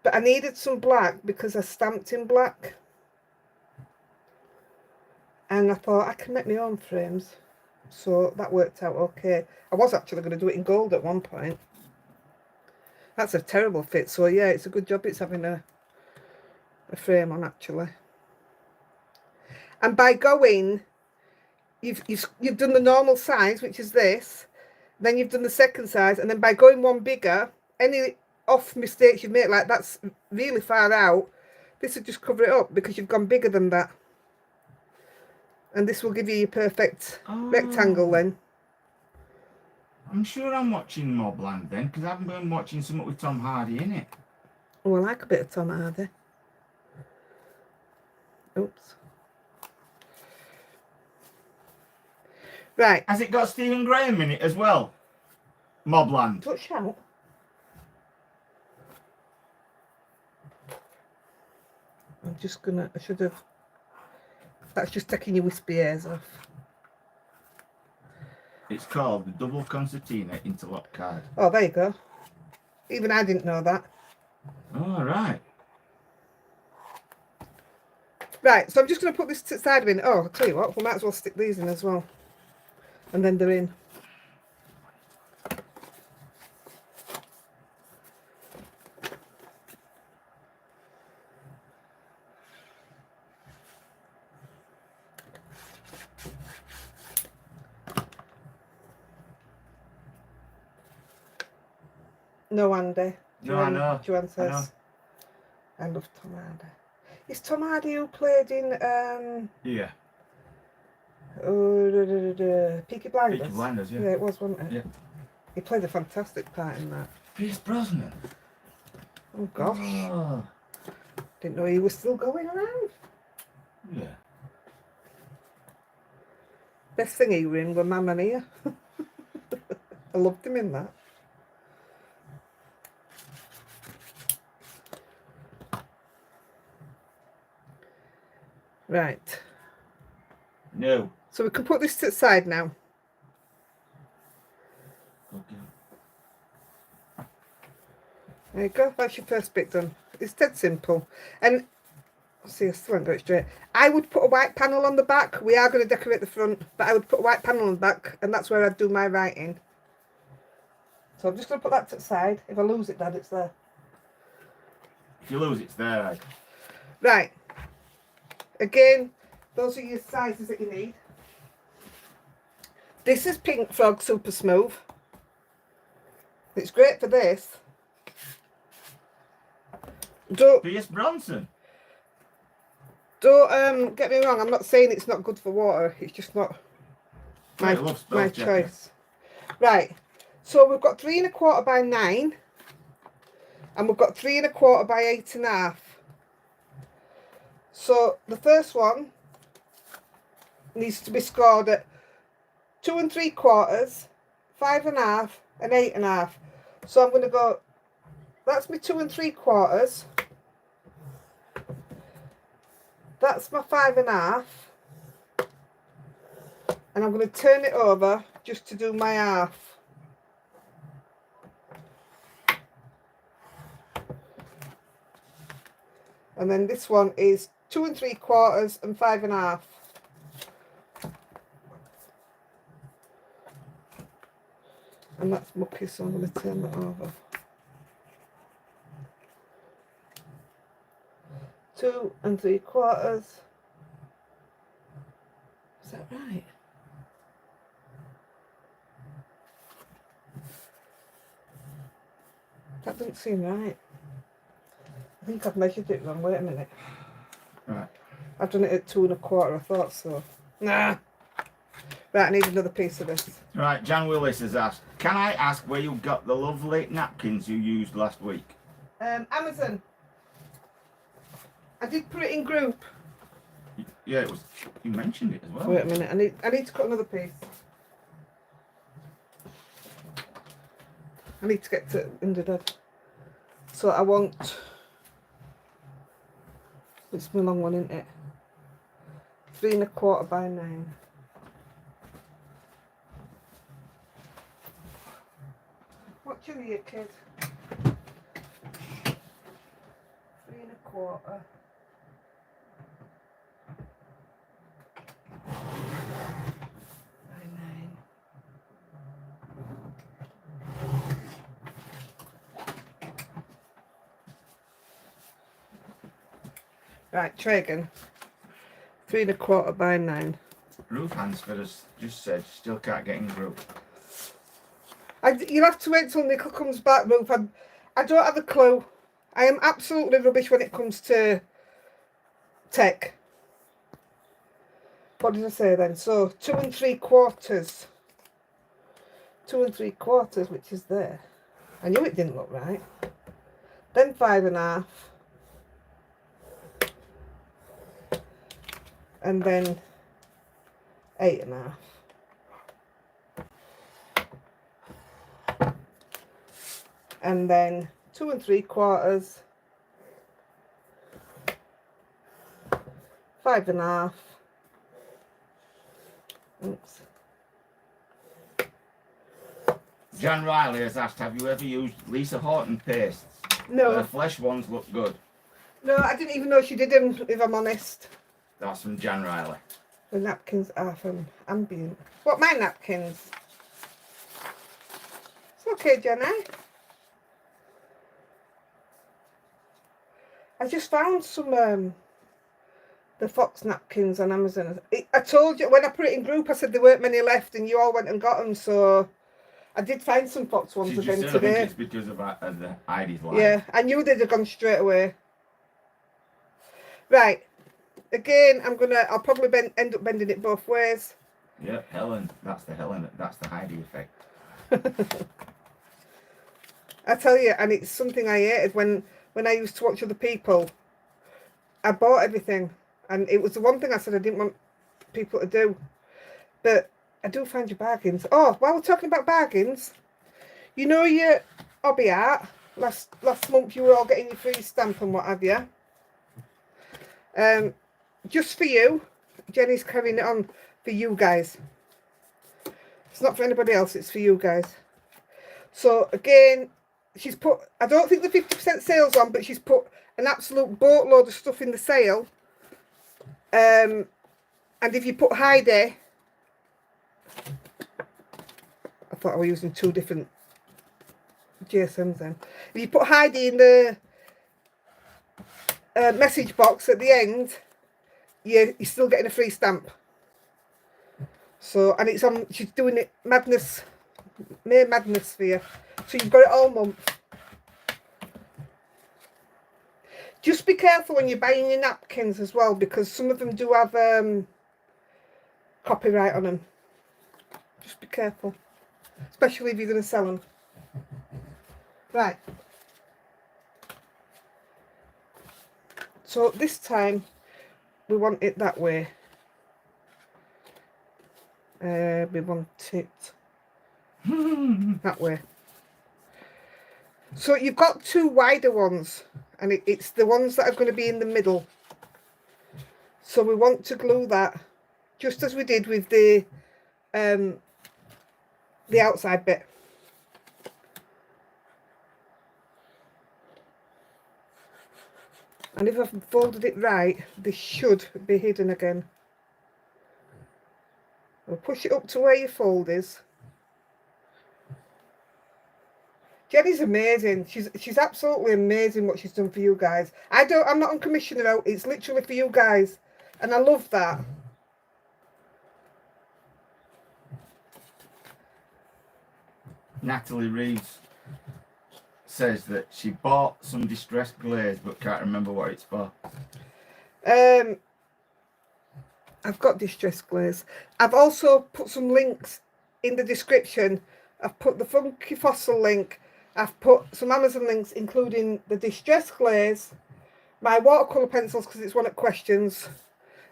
S1: But I needed some black because I stamped in black. And I thought I can make my own frames. So that worked out okay. I was actually going to do it in gold at one point. That's a terrible fit. So yeah, it's a good job it's having a frame on actually. And by going, you've done the normal size, which is this. Then you've done the second size, and then by going one bigger, any off mistakes you make, like that's really far out, this will just cover it up because you've gone bigger than that. And this will give you your perfect rectangle then.
S2: I'm sure I'm watching Mobland then, because I haven't been watching something with Tom Hardy in it.
S1: Oh, I like a bit of Tom Hardy. Oops. Right.
S2: Has it got Stephen Graham in it as well? Mobland.
S1: Don't shout. I'm just gonna, I should have That's just taking your wispy hairs off.
S2: It's called the double concertina interlock card.
S1: Oh, there you go. Even I didn't know that.
S2: All right.
S1: Right, so I'm just going to put this to the side of it. Oh, I'll tell you what, we might as well stick these in as well. And then they're in. No, Andy.
S2: No, I know.
S1: Joanne says. I love Tom Hardy. It's Tom Hardy who played in
S2: Yeah.
S1: Peaky Blinders.
S2: Peaky Blinders, yeah.
S1: Yeah, it was, wasn't it?
S2: Yeah.
S1: He played a fantastic part in that.
S2: Pierce Brosnan.
S1: Oh gosh.
S2: Oh.
S1: Didn't know he was still going around.
S2: Yeah.
S1: Best thing he was in was Mamma Mia. I loved him in that. Right.
S2: No.
S1: So we can put this to the side now.
S2: Okay.
S1: There you go. That's your first bit done. It's dead simple. And see, I still haven't got it straight. I would put a white panel on the back. We are going to decorate the front, but I would put a white panel on the back, and that's where I'd do my writing. So I'm just going to put that to the side. If I lose it, Dad, it's there.
S2: If you lose, it's there. Right.
S1: Right. Again, those are your sizes that you need. This is Pink Frog Super Smooth. It's great for this.
S2: Pierce Bronson.
S1: Don't get me wrong, I'm not saying it's not good for water. It's just not my choice. Right. So we've got 3 1/4 by 9. And we've got 3 1/4 by 8 1/2. So the first one needs to be scored at 2 3/4, 5 1/2, and 8 1/2. So I'm going to go, that's my 2 3/4. That's my 5 1/2. And I'm going to turn it over just to do my half. And then this one is 2 3/4 and 5 1/2. And that's mucky, so I'm going to turn that over. 2 3/4. Is that right? That doesn't seem right. I think I've measured it wrong. Wait a minute.
S2: Right.
S1: I've done it at 2 1/4. I thought so. Nah. Right, I need another piece of this.
S2: Right, Jan Willis has asked, can I ask where you got the lovely napkins you used last week?
S1: Amazon. I did put it in group.
S2: Yeah, it was. You mentioned it as well.
S1: Wait a minute. I need to cut another piece. I need to get to under that. So I want. It's my long one, isn't it? 3 1/4 by 9. What's your ear, kid? 3 1/4. By 9. Right, try again. 3 1/4 by 9.
S2: Ruth Hansford has just said still can't get in group.
S1: You'll have to wait till Nicole comes back, Ruth. I don't have a clue. I am absolutely rubbish when it comes to tech. What did I say then? So 2 3/4. 2 3/4, which is there. I knew it didn't look right. Then 5 1/2. And then 8 1/2. And then 2 3/4, 5 1/2, Oops.
S2: Jan Riley has asked, have you ever used Lisa Horton pastes?
S1: No.
S2: Her flesh ones look good.
S1: No, I didn't even know she did them, if I'm honest.
S2: That's from Jan Riley.
S1: The napkins are from Ambient. What, my napkins? It's okay, Jenny. I just found some the Fox napkins on Amazon. I told you when I put it in group, I said there weren't many left, and you all went and got them. So I did find some Fox ones again today.
S2: I think it's because of the Heidi's line.
S1: Yeah, I knew they'd have gone straight away. Right, again, I'll probably end up bending it both ways.
S2: Yeah, Helen, that's the Heidi effect.
S1: I tell you, and it's something I hated when I used to watch other people. I bought everything, and it was the one thing I said I didn't want people to do. But I do find your bargains. Oh, while we're talking about bargains, you know your hobby art. Last month you were all getting your free stamp and what have you. Just for you, Jenny's carrying it on for you guys. It's not for anybody else, it's for you guys. So again, she's put, I don't think the 50% sale's on, but she's put an absolute boatload of stuff in the sale. And if you put Heidi, I thought I was using two different GSMs then. If you put Heidi in the message box at the end, you're still getting a free stamp. So, and it's on, she's doing it May Madness for you. So you've got it all month. Just be careful when you're buying your napkins as well, because some of them do have copyright on them. Just be careful, especially if you're going to sell them. Right. So this time we want it that way. We want it that way. So you've got two wider ones, and it's the ones that are going to be in the middle. So we want to glue that just as we did with the outside bit. And if I've folded it right, this should be hidden again. We'll push it up to where your fold is. Jenny's amazing. She's absolutely amazing what she's done for you guys. I'm not on commission out. It's literally for you guys. And I love that.
S2: Natalie Reeves says that she bought some distressed glaze but can't remember what it's for.
S1: I've got distressed glaze. I've also put some links in the description. I've put the Funky Fossil link. I've put some Amazon links, including the distressed glaze, my watercolour pencils because it's one at questions,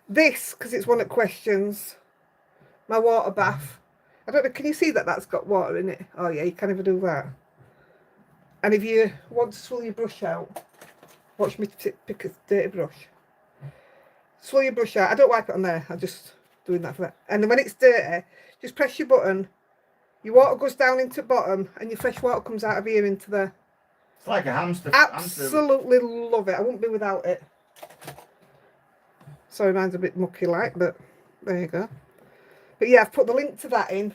S1: this because it's one at questions, my water bath. I don't know, can you see that that's got water in it? Oh yeah, you can't even do that. And if you want to swirl your brush out, watch me pick a dirty brush. Swirl your brush out. I don't wipe it on there. I'm just doing that for that. And then when it's dirty, just press your button. Your water goes down into the bottom, and your fresh water comes out of here into there.
S2: It's like a hamster.
S1: Absolutely love it. I wouldn't be without it. Sorry, mine's a bit mucky like, but there you go. But yeah, I've put the link to that in.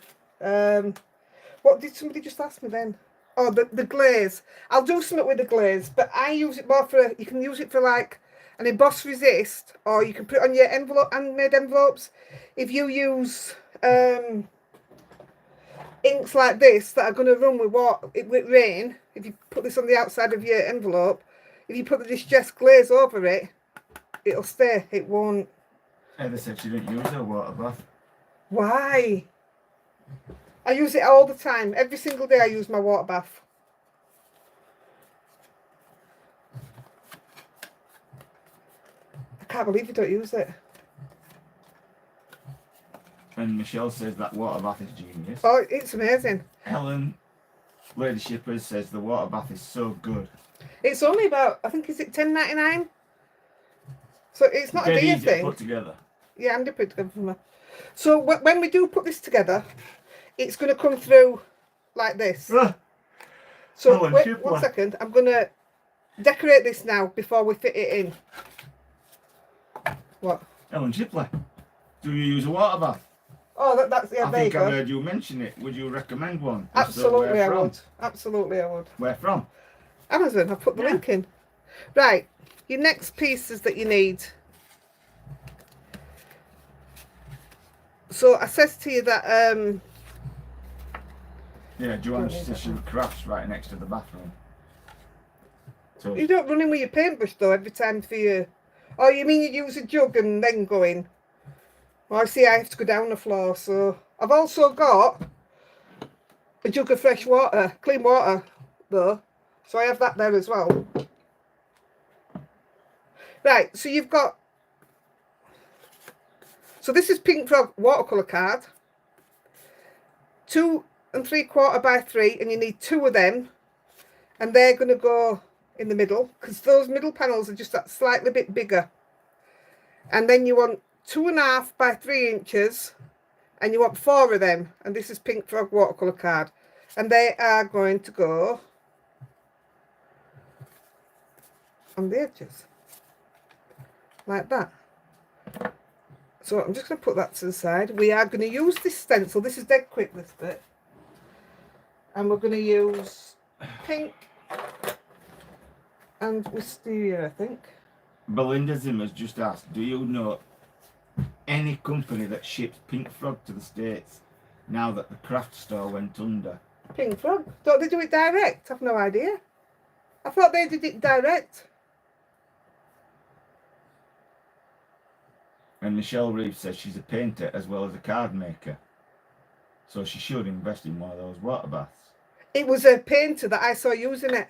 S1: What did somebody just ask me then? Oh, the glaze. I'll do something with the glaze, but I use it more for, you can use it for like an emboss resist, or you can put it on your envelope, handmade envelopes. If you use inks like this that are going to run with with rain, if you put this on the outside of your envelope, if you put the distressed glaze over it, it'll stay. It won't.
S2: Heather said she didn't use her water bath.
S1: Why? I use it all the time. Every single day I use my water bath. I can't believe you don't use it.
S2: And Michelle says that water bath is genius.
S1: Oh, it's amazing.
S2: Helen, Lady Shippers, says the water bath is so good.
S1: It's only about, I think, is it $10.99? So it's not a dear thing.
S2: Put together.
S1: Yeah, Andy put it together for me. So when we do put this together, it's going to come through like this. So wait 1 second. I'm going to decorate this now before we fit it in. What?
S2: Ellen Shipley, do you use a water bath?
S1: Oh, that's yeah.
S2: I
S1: there
S2: think
S1: you
S2: I
S1: go.
S2: heard you mention it. Would you recommend one?
S1: Absolutely, I would. Absolutely, I would.
S2: Where from?
S1: Amazon. I've put the link in. Right. Your next pieces that you need. So I says to you that
S2: yeah, Joanne says she crafts right next to the bathroom. So
S1: you don't run in with your paintbrush though every time for your. Oh, you mean you use a jug and then go in? Well, I see I have to go down the floor, so I've also got a jug of fresh water, clean water though, so I have that there as well. Right, so you've got, so this is Pink Frog watercolour card, 2 3/4 by 3, and you need 2 of them, and they're going to go in the middle because those middle panels are just that slightly bit bigger. And then you want 2.5 by 3 inches, and you want 4 of them, and this is Pink Frog watercolour card, and they are going to go on the edges like that. So I'm just going to put that to the side. We are going to use this stencil. This is dead quick, this bit, and we're going to use pink and wisteria, I think.
S2: Belinda Zimmer's just asked, do you know any company that ships Pink Frog to the States now that the craft store went under?
S1: Pink Frog? Don't they do it direct? I've no idea. I thought they did it direct.
S2: And Michelle Reeves says she's a painter as well as a card maker, so she should invest in one of those water baths.
S1: It was a painter that I saw using it.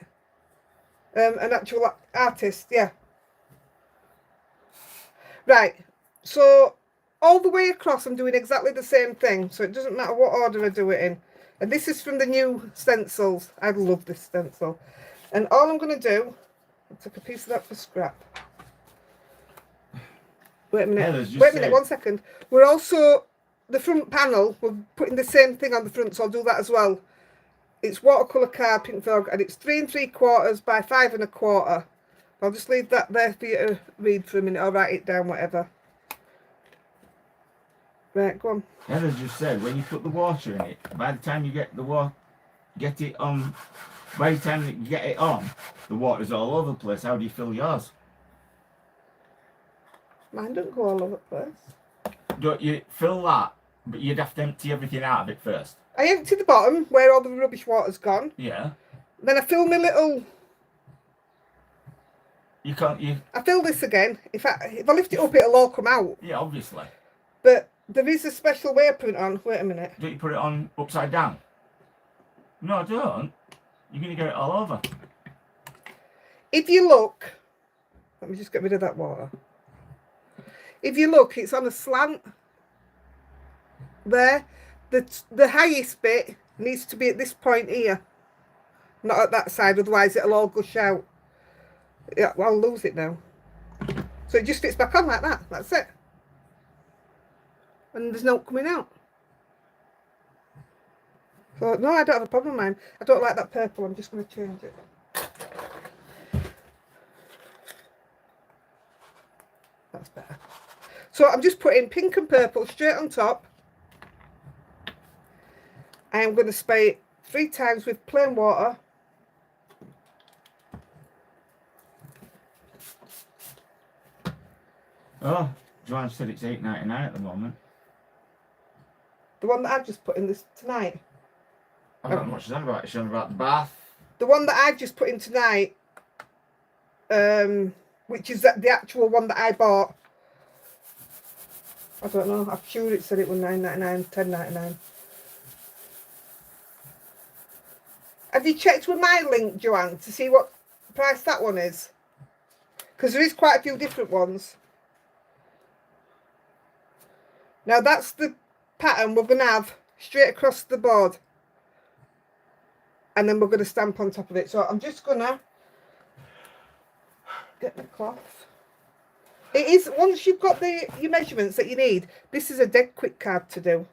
S1: An actual artist, yeah. Right, so all the way across I'm doing exactly the same thing, so it doesn't matter what order I do it in. And this is from the new stencils. I love this stencil. And all I'm going to do, I'll take a piece of that for scrap. Wait a minute, wait a minute, 1 second. We're also, the front panel, we're putting the same thing on the front, so I'll do that as well. It's watercolour card, Pink Frog, and it's 3 3/4 by 5 1/4. I'll just leave that there for you to read for a minute, or write it down, whatever. Right, go on.
S2: Heather just said, when you put the water in it, by the time you get the water, get it on, by the time you get it on, the water's all over the place. How do you fill yours?
S1: Mine don't go all over the place.
S2: Don't you fill that, but you'd have to empty everything out of it first?
S1: I empty the bottom where all the rubbish water's gone.
S2: Yeah.
S1: Then I fill my little.
S2: You can't.
S1: I fill this again. If I lift it up, it'll all come out.
S2: Yeah, obviously.
S1: But there is a special way of putting it on. Wait a minute.
S2: Don't you put it on upside down? No, don't. You're gonna get it all over.
S1: If you look, let me just get rid of that water. If you look, it's on a slant. There, the highest bit needs to be at this point here, not at that side. Otherwise, it'll all gush out. Yeah, well, I'll lose it now. So it just fits back on like that. That's it. And there's no coming out. So no, I don't have a problem with mine. I don't like that purple. I'm just going to change it. That's better. So I'm just putting pink and purple straight on top. I am going to spray it 3 times with plain water.
S2: Oh, Joanne said it's $8.99 at the moment.
S1: The one that I've just put in this tonight.
S2: I don't know what she's on about. She's on about the bath.
S1: The one that I've just put in tonight, which is the actual one that I bought. I don't know. I'm sure it said it was $9.99, $10.99. Have you checked with my link, Joanne, to see what price that one is? Because there is quite a few different ones. Now that's the pattern we're going to have straight across the board. And then we're going to stamp on top of it. So I'm just going to get the cloth. It is, once you've got your measurements that you need, this is a dead quick card to do.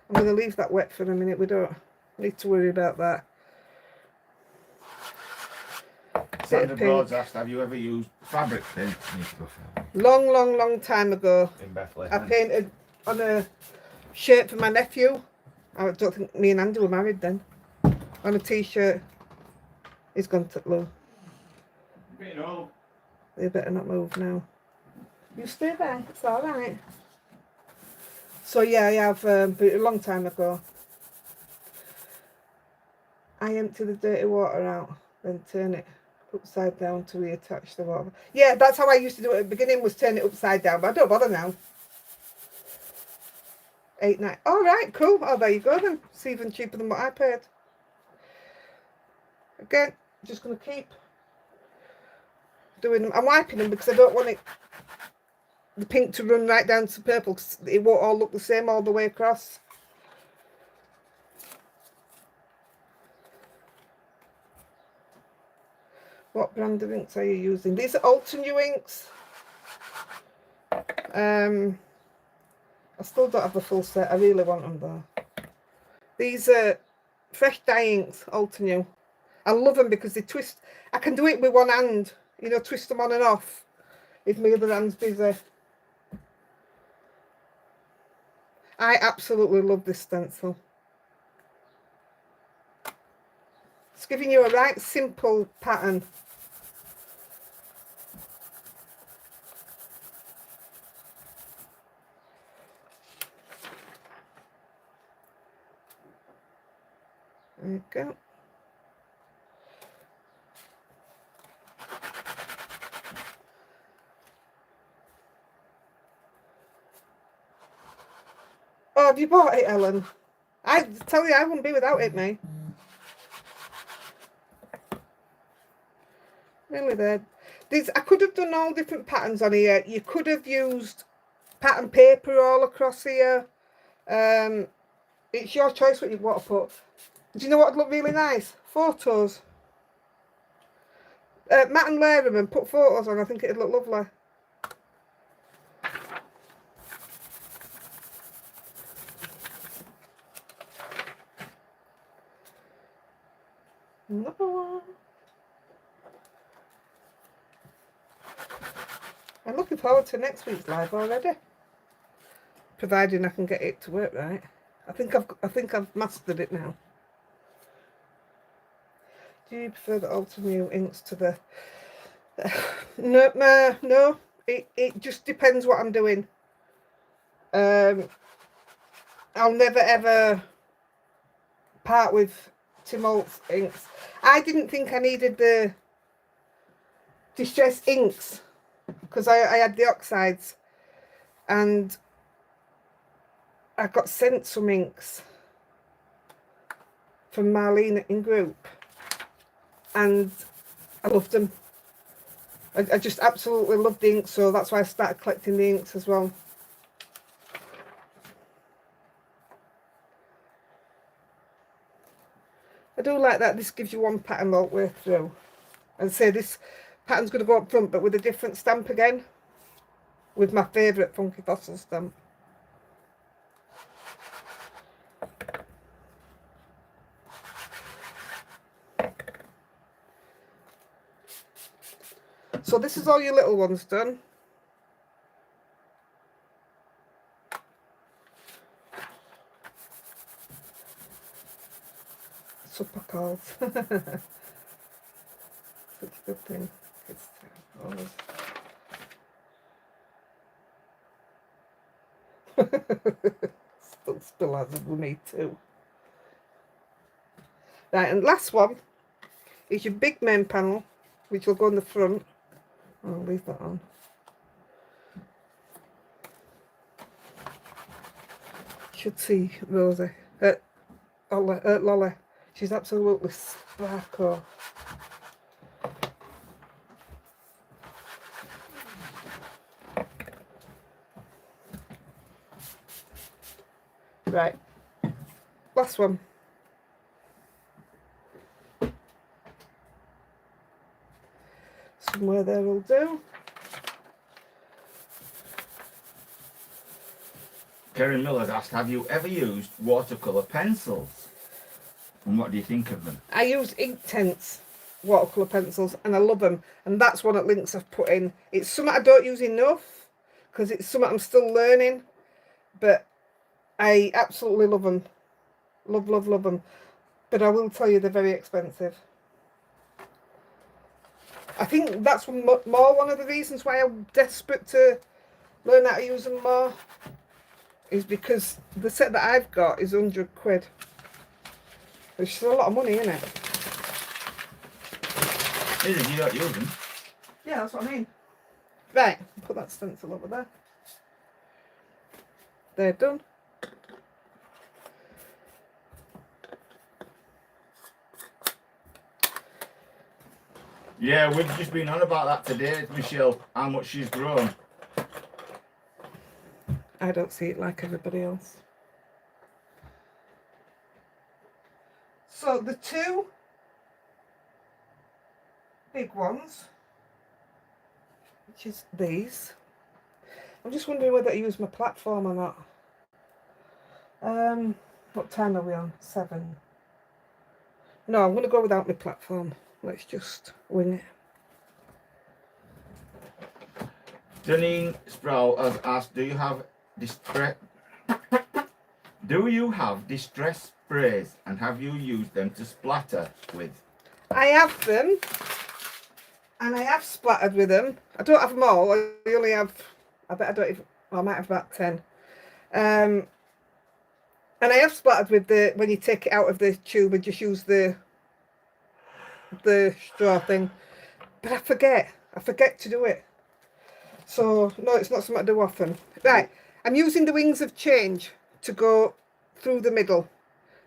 S1: I'm going to leave that wet for a minute. We don't need to worry about that.
S2: Sandra Broad's asked, have you ever used fabric paint?
S1: Long time ago.
S2: In Bethlehem.
S1: I painted on a shirt for my nephew. I don't think me and Andy were married then. On a t-shirt. He's gone to low. They better not move now. You stay there, it's alright. So yeah, I have, but a long time ago. I empty the dirty water out, then turn it upside down to reattach the water. Yeah, that's how I used to do it at the beginning, was turn it upside down, but I don't bother now. 8, 9. Alright, cool. Oh, there you go then. It's even cheaper than what I paid. Again, just going to keep doing them. I'm wiping them because I don't want the pink to run right down to purple, because it won't all look the same all the way across. What brand of inks are you using? These are Ultra inks. I still don't have the full set. I really want them though. These are fresh dye inks, Ultra. I love them because they twist. I can do it with one hand, you know, twist them on and off if my other hand's busy. I absolutely love this stencil. It's giving you a right simple pattern. There you go. Oh, have you bought it, Ellen? I tell you, I wouldn't be without it, mate. Really there. These, I could have done all different patterns on here. You could have used pattern paper all across here. It's your choice what you want to put. Do you know what would look really nice? Photos. Matte and layer them and put photos on. I think it'd look lovely. Another one. I'm looking forward to next week's live already, providing I can get it to work right. I think I've mastered it now. Do you prefer the Ultra inks to the? No. It just depends what I'm doing. I'll never ever part with Tim Holtz inks. I didn't think I needed the distress inks because I had the oxides, and I got sent some inks from Marlene in group, and I loved them. I just absolutely loved the inks, so that's why I started collecting the inks as well. I do like that this gives you one pattern all the way through. And say this pattern's going to go up front, but with a different stamp again. With my favourite Funky Fossil stamp. So this is all your little ones done. Supper calls. Such a good thing. It's always. Still has it with me too. Right, and last one is your big main panel, which will go on the front. I'll leave that on. Should see Rosie. Lolly. She's absolutely sparkle. Right. Last one. Somewhere there will do.
S2: Kerry Miller's asked, have you ever used watercolour pencils? And what do you think of them?
S1: I use inktense watercolour pencils and I love them. And that's one at Links I've put in. It's something I don't use enough because it's something I'm still learning. But I absolutely love them. Love, love, love them. But I will tell you they're very expensive. I think that's more one of the reasons why I'm desperate to learn how to use them more. Is because the set that I've got is 100 quid. Which is a lot of money, isn't it?
S2: Is it? You don't use them?
S1: Yeah, that's what I mean. Right, put that stencil over there. They're done.
S2: Yeah, we've just been on about that today, Michelle, how much she's grown.
S1: I don't see it like everybody else. So the two big ones, which is these. I'm just wondering whether I use my platform or not. What time are we on? 7. No, I'm going to go without my platform. Let's just wing it.
S2: Janine Sproul has asked, do you have distress sprays and have you used them to splatter with?
S1: I have them, and I have splattered with them. I don't have them all. I only have, I bet I don't even, well, I might have about 10. And I have splattered with the, when you take it out of the tube and just use the straw thing. But I forget to do it. So, no, it's not something I do often. Right, I'm using the wings of change to go through the middle.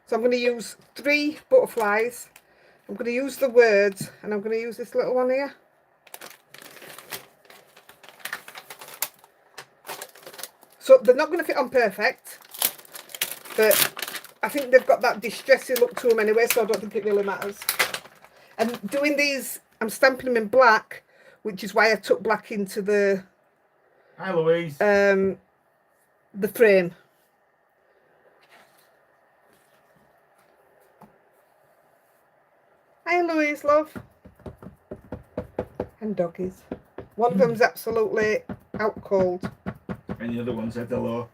S1: So I'm going to use 3 butterflies. I'm going to use the words, and I'm going to use this little one here. So they're not going to fit on perfect, but I think they've got that distressy look to them anyway, so I don't think it really matters. And doing these, I'm stamping them in black, which is why I took black into the
S2: Hi, Louise.
S1: the frame. Hi, Louise, love. And doggies. One of them's absolutely out cold.
S2: And the other one said hello.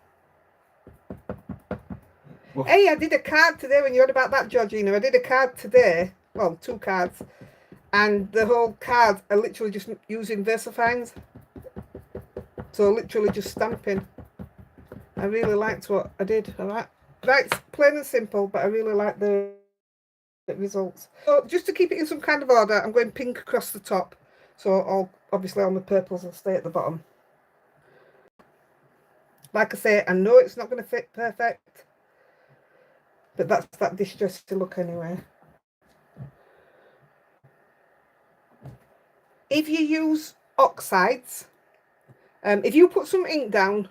S2: Well,
S1: Hey, I did a card today when you heard about that, Georgina. I did a card today. Well, 2 cards. And the whole card are literally just using VersaFines. So literally just stamping. I really liked what I did. Alright. Right, it's plain and simple, but I really like the results. So just to keep it in some kind of order, I'm going pink across the top. So obviously all my purples will stay at the bottom. Like I say, I know it's not going to fit perfect, but that's that distressed look anyway. If you use oxides, if you put some ink down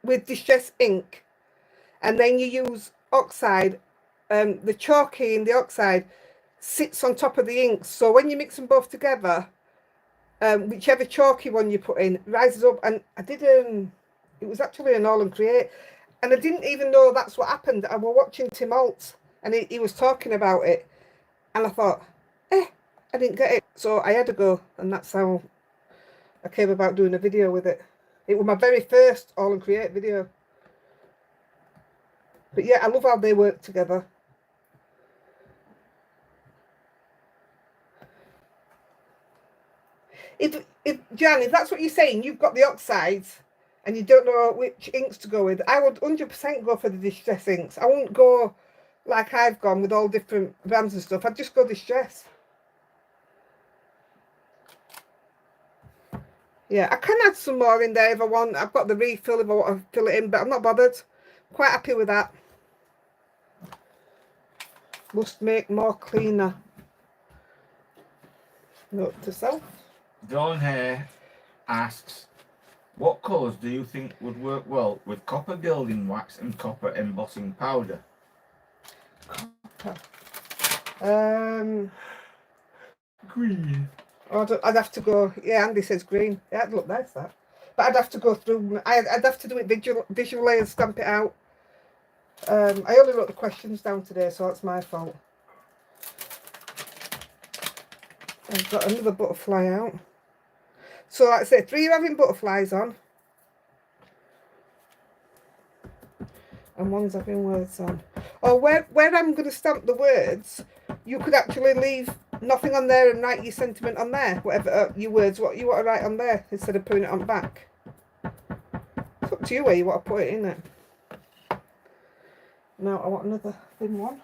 S1: with distressed ink and then you use oxide, the chalky in the oxide sits on top of the ink. So when you mix them both together, whichever chalky one you put in rises up. And I did, it was actually an all and create. And I didn't even know that's what happened. I was watching Tim Holtz and he was talking about it. And I thought, I didn't get it. So I had to go. And that's how I came about doing a video with it. It was my very first all and create video. But yeah, I love how they work together. Jan, if that's what you're saying, you've got the oxides and you don't know which inks to go with, I would 100% go for the distress inks. I wouldn't go like I've gone with all different brands and stuff. I'd just go distress. Yeah, I can add some more in there if I want. I've got the refill if I want to fill it in, but I'm not bothered. Quite happy with that. Must make more cleaner. Note to self.
S2: Dawn Hare asks, what colours do you think would work well with copper gilding wax and copper embossing powder?
S1: Copper.
S2: Green.
S1: I'd have to go. Yeah, Andy says green. Yeah, it'd look nice that. But I'd have to go through, I'd have to do it visually and stamp it out. I only wrote the questions down today, so that's my fault. I've got another butterfly out. So like I say, 3 are having butterflies on. And 1's having words on. Or where I'm going to stamp the words, you could actually leave nothing on there and write your sentiment on there. Whatever your words, what you want to write on there, instead of putting it on the back. It's up to you where you want to put it in it. Now I want another thin one.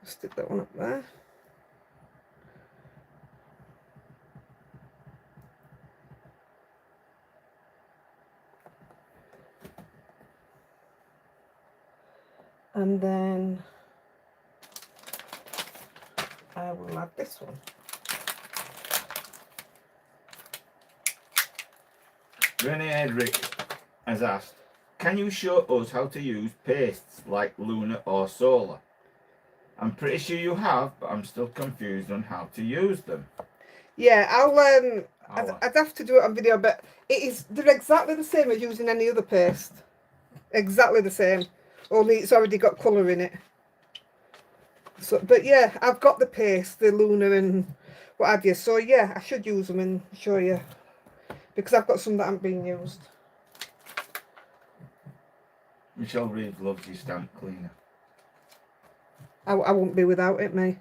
S1: Stick that one up there. And then I will add this one.
S2: Renee Edrick has asked, can you show us how to use pastes like Lunar or Solar? I'm pretty sure you have, but I'm still confused on how to use them.
S1: Yeah, I'd have to do it on video, but they're exactly the same as using any other paste. Exactly the same. Only it's already got colour in it. So, but yeah, I've got the paste, the Lunar and what have you. So yeah, I should use them and show you. Because I've got some that haven't been used.
S2: Michelle Reeves loves your stamp cleaner.
S1: I won't be without it, mate.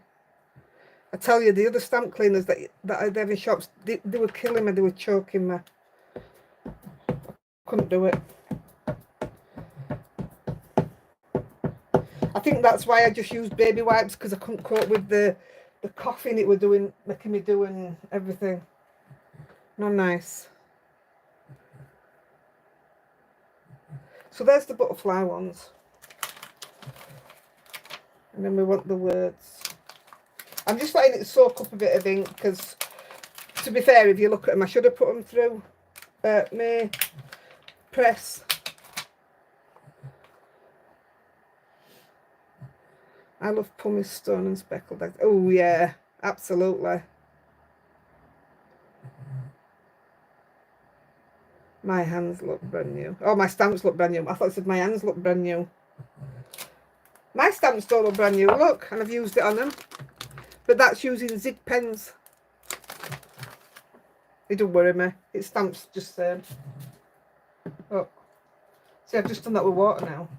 S1: I tell you, the other stamp cleaners that I had in shops, they were killing me, they were choking me. I couldn't do it. I think that's why I just used baby wipes, because I couldn't cope with the coughing it were doing, making me do and everything. Not nice. So there's the butterfly ones. And then we want the words. I'm just letting it soak up a bit of ink, because to be fair, if you look at them, I should have put them through my press. I love pumice stone and speckled eggs. Oh yeah, absolutely. My hands look brand new. Oh, my stamps look brand new. I thought I said my hands look brand new. My stamps don't look brand new, look, and I've used it on them. But that's using Zig pens. It don't worry me. It stamps just the same. Oh. See, I've just done that with water now.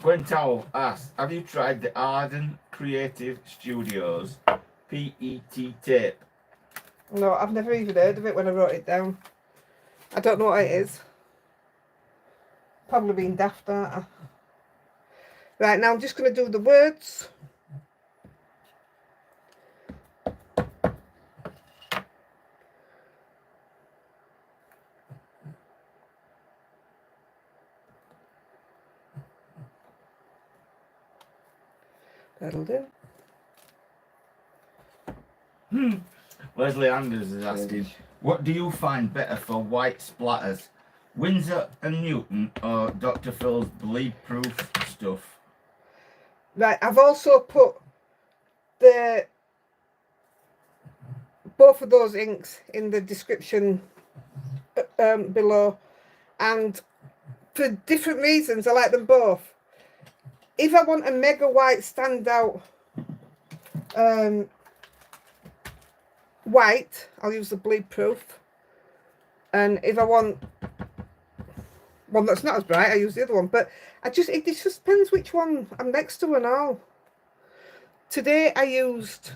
S2: Gwen Towell asks, have you tried the Arden Creative Studios PET tape?
S1: No, I've never even heard of it when I wrote it down. I don't know what it is. Probably being daft, aren't I? Right, now I'm just going to do the words. That'll do.
S2: Leslie Anders is asking, what do you find better for white splatters? Winsor and Newton or Dr. Phil's bleed-proof stuff?
S1: Right, I've also put both of those inks in the description below, and for different reasons I like them both. If I want a mega white standout white, I'll use the bleed proof, and if I want one that's not as bright, I use the other one. But it just depends which one I'm next to and all. Today I used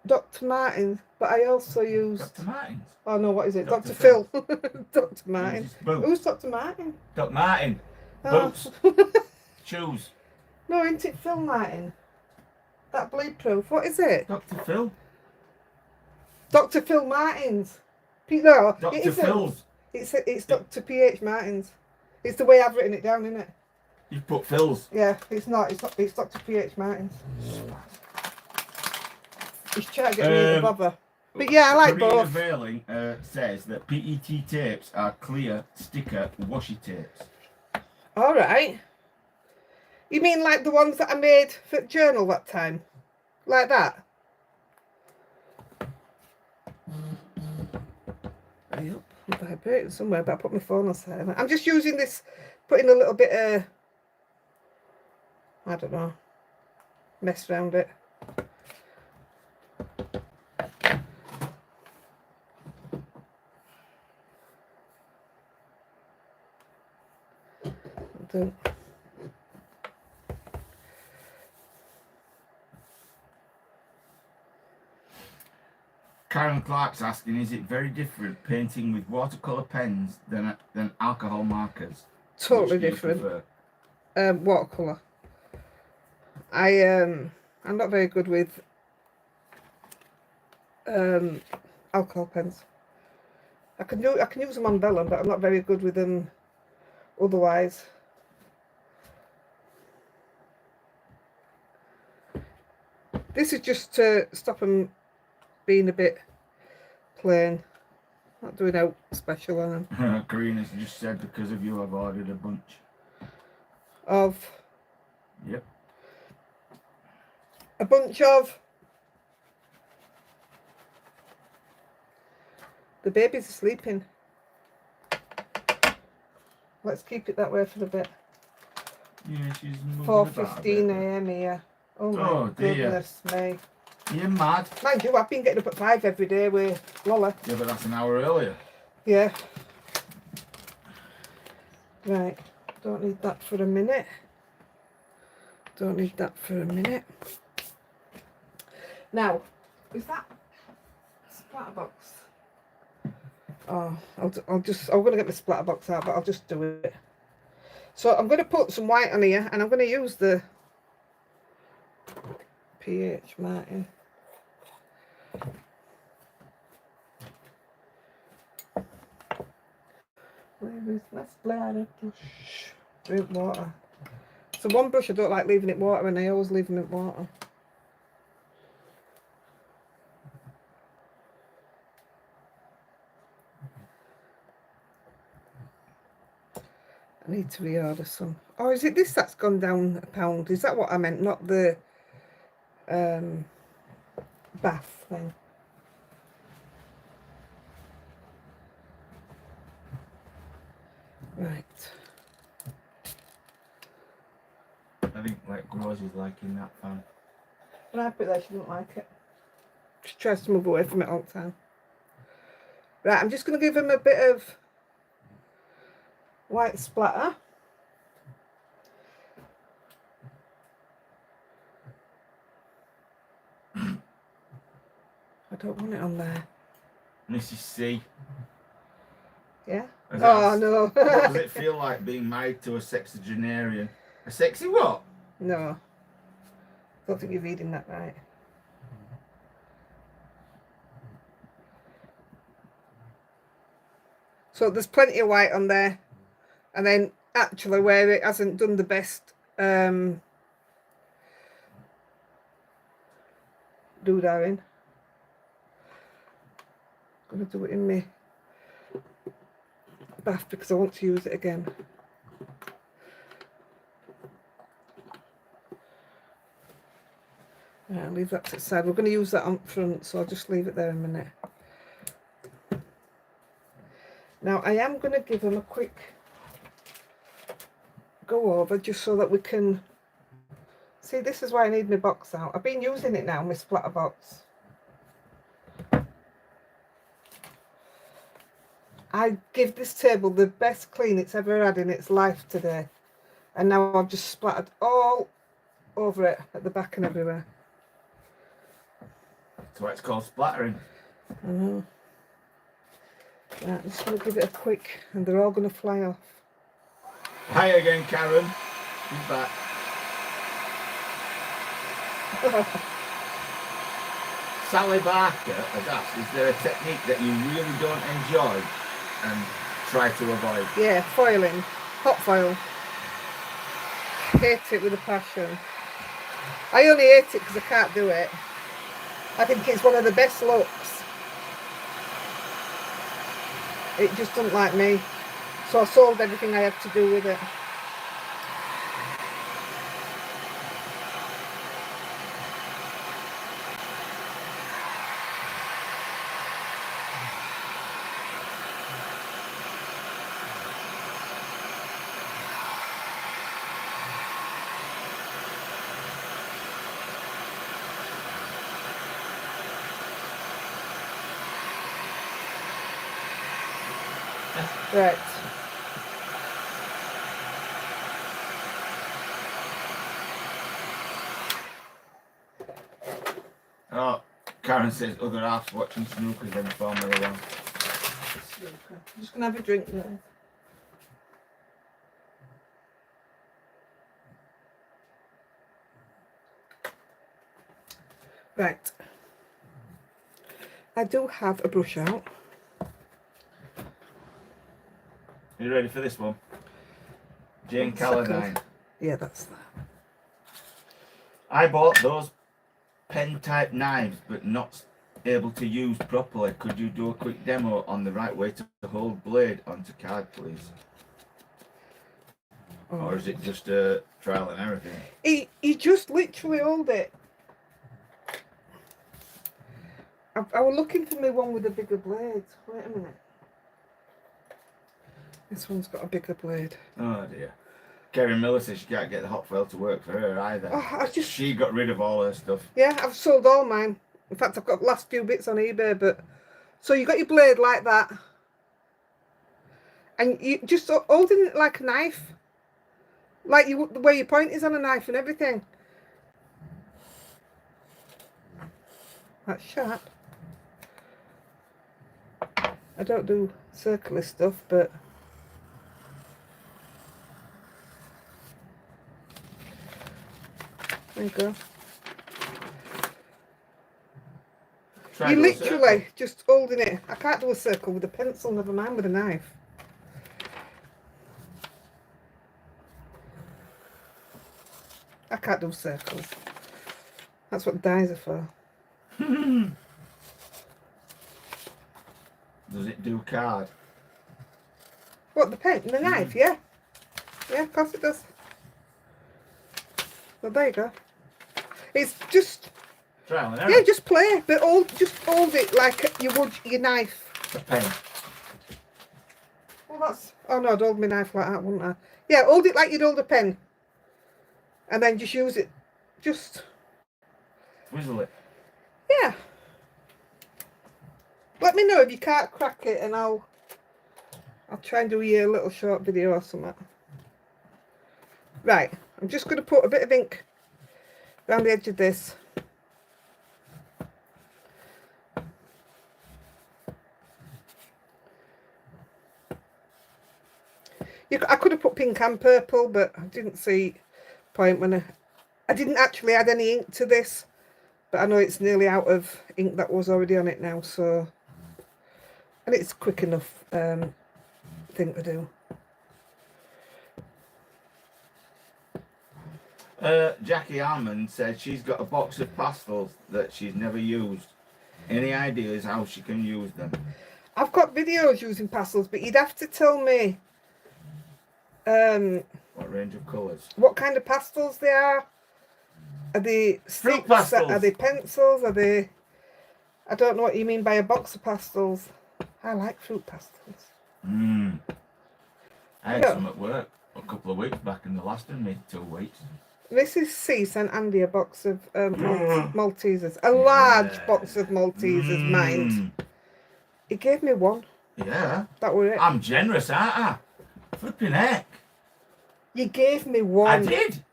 S1: Dr. Martens, but I also used
S2: Dr. Martens?
S1: Oh no, what is it? Dr. Phil. Dr. Martin.
S2: Boots.
S1: Who's Dr. Martin?
S2: Dr. Martin.
S1: Oh.
S2: Boots. Shoes.
S1: No, isn't it Phil Martin? That bleed proof. What is it?
S2: Dr. Phil.
S1: Dr. Phil Martins. No,
S2: Dr. Phil's.
S1: It's Dr. PH Martins. It's the way I've written it down, isn't it?
S2: You've put Phil's.
S1: Yeah, it's not. It's Dr. PH Martins. He's trying to get me to bother. But yeah, I like
S2: Karina
S1: both.
S2: Veiling says that PET tapes are clear sticker washi tapes.
S1: All right. You mean like the ones that I made for journal that time? Like that. Yep, I'm vibrating somewhere, but I put my phone on silent. I'm just using this, putting a little bit of, I don't know, mess around it. Do.
S2: Karen Clark's asking, is it very different painting with watercolour pens than alcohol markers?
S1: Totally different. Watercolour. I'm not very good with alcohol pens. I can use them on vellum, but I'm not very good with them otherwise. This is just to stop them being a bit plain. Not doing out special on them.
S2: Karina's just said because of you I've ordered a bunch.
S1: Of?
S2: Yep.
S1: A bunch of? The babies are sleeping. Let's keep it that way for a bit.
S2: Yeah, she's
S1: 4:15 AM here. Oh my goodness me.
S2: You're mad.
S1: Mind you, I've been getting up at 5 every day with Lola.
S2: Yeah, but that's an hour earlier.
S1: Yeah. Right. Don't need that for a minute. Don't need that for a minute. Now, is that splatter box? Oh, I'm going to get my splatter box out, but I'll just do it. So I'm going to put some white on here, and I'm going to use the PH Martin. Where is my splatter brush? Drink water. So one brush I don't like leaving it water, and I always leave them in water. I need to reorder some. Or is it this that's gone down £1? Is that what I meant? Not the bath thing. Right.
S2: I think like Rose is liking that fan.
S1: When I put that, she didn't like it. She tries to move away from it all the time. Right, I'm just going to give him a bit of white splatter. I don't want it on there.
S2: Mrs. C.
S1: Yeah?
S2: Oh
S1: no.
S2: What does it feel like being married to a sexagenarian? A sexy what?
S1: No. Don't think you're reading that right. So there's plenty of white on there. And then actually where it hasn't done the best doodling. I'm going to do it in my bath because I want to use it again. Right, I'll leave that to the side. We're going to use that on front, so I'll just leave it there a minute. Now I am going to give them a quick go over just so that we can see. This is why I need my box out. I've been using it now, my splatter box. I give this table the best clean it's ever had in its life today, and now I've just splattered all over it at the back and everywhere.
S2: That's why it's called splattering.
S1: I know. Right, I'm just going to give it a quick, and they're all going to fly off.
S2: Hi again, Karen. She's back. Sally Barker has asked, is there a technique that you really don't enjoy and try to avoid?
S1: Yeah, foiling. Hot foil. Hate it with a passion. I only hate it because I can't do it. I think it's one of the best looks. It just doesn't like me. So I sold everything I had to do with it. Right.
S2: Oh, Karen says other half's watching snookers in the Formula One.
S1: I'm just gonna have a drink now. Right. I do have a brush out.
S2: Are you ready for this one? Jane
S1: 1 second.
S2: Calladine.
S1: Yeah, that's that.
S2: I bought those pen type knives but not able to use properly. Could you do a quick demo on the right way to hold blade onto card, please?
S1: Oh.
S2: Or is it just a trial and error thing?
S1: He just literally hold it. I was looking for me one with a bigger blade. Wait a minute. This one's got a bigger blade.
S2: Oh dear. Kerry Miller says she can't get the hot foil to work for her either.
S1: Oh,
S2: She got rid of all her stuff.
S1: Yeah, I've sold all mine. In fact, I've got the last few bits on eBay, but... So you got your blade like that. And you just holding it like a knife. Like you, the way your point is on a knife and everything. That's sharp. I don't do circular stuff, but... There you go.
S2: Try
S1: You
S2: to do a
S1: literally
S2: circle.
S1: just holding it. I can't do a circle with a pencil, never mind with a knife. I can't do circles. That's what dies are for.
S2: Does it do card?
S1: What, the pen? The knife, yeah? Yeah, of course it does. Well, there you go. It's just...
S2: Trial and error.
S1: Yeah, just play, but just hold it like you would your knife.
S2: A pen.
S1: Well, that's... Oh, no, I'd hold my knife like that, wouldn't I? Yeah, hold it like you'd hold a pen. And then just use it. Just...
S2: Twizzle it.
S1: Yeah. Let me know if you can't crack it and I'll try and do you a little short video or something. Right, I'm just going to put a bit of ink around the edge of this. I could have put pink and purple, but I didn't see point when I didn't actually add any ink to this, but I know it's nearly out of ink that was already on it now, so, and it's quick enough thing to do.
S2: Jackie Almond said she's got a box of pastels that she's never used. Any ideas how she can use them?
S1: I've got videos using pastels, but you'd have to tell me
S2: What range of colours?
S1: what kind of pastels they are. Are they
S2: Fruit
S1: sticks?
S2: pastels.
S1: Are they pencils? Are they... I don't know what you mean by a box of pastels. I like fruit pastels.
S2: I had some at work a couple of weeks back, and the last one made 2 weeks.
S1: This is C sent Andy a box of Maltesers. A large box of Maltesers, mind. He gave me one.
S2: Yeah.
S1: That was it.
S2: I'm generous, aren't I? Flipping heck.
S1: You gave me one.
S2: I did.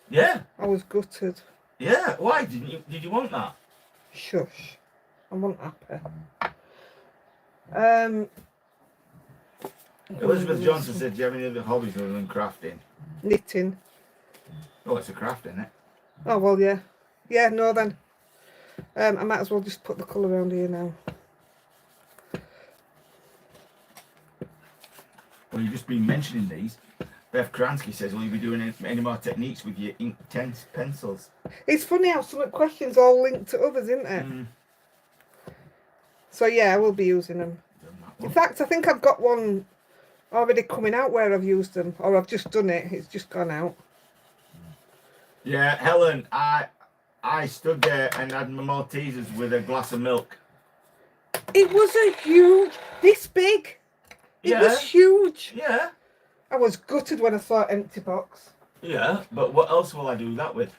S2: Yeah.
S1: I was gutted.
S2: Yeah. Why did you want that?
S1: Shush. I wasn't happy.
S2: Elizabeth Johnson said, do you have any other hobbies other than crafting?
S1: Knitting.
S2: Oh, it's a craft, isn't it?
S1: Oh, well, yeah. Yeah, no, then. I might as well just put the colour around here now.
S2: Well, you've just been mentioning these. Bev Kransky says, will you be doing any more techniques with your inktense pencils?
S1: It's funny how some questions all linked to others, isn't it? So, yeah, I will be using them. In fact, I think I've got one already coming out where I've used them. Or I've just done it. It's just gone out.
S2: Yeah, Helen, I stood there and had my Maltesers with a glass of milk.
S1: It was a huge... This big. It was huge.
S2: Yeah.
S1: I was gutted when I saw an empty box.
S2: Yeah, but what else will I do that with?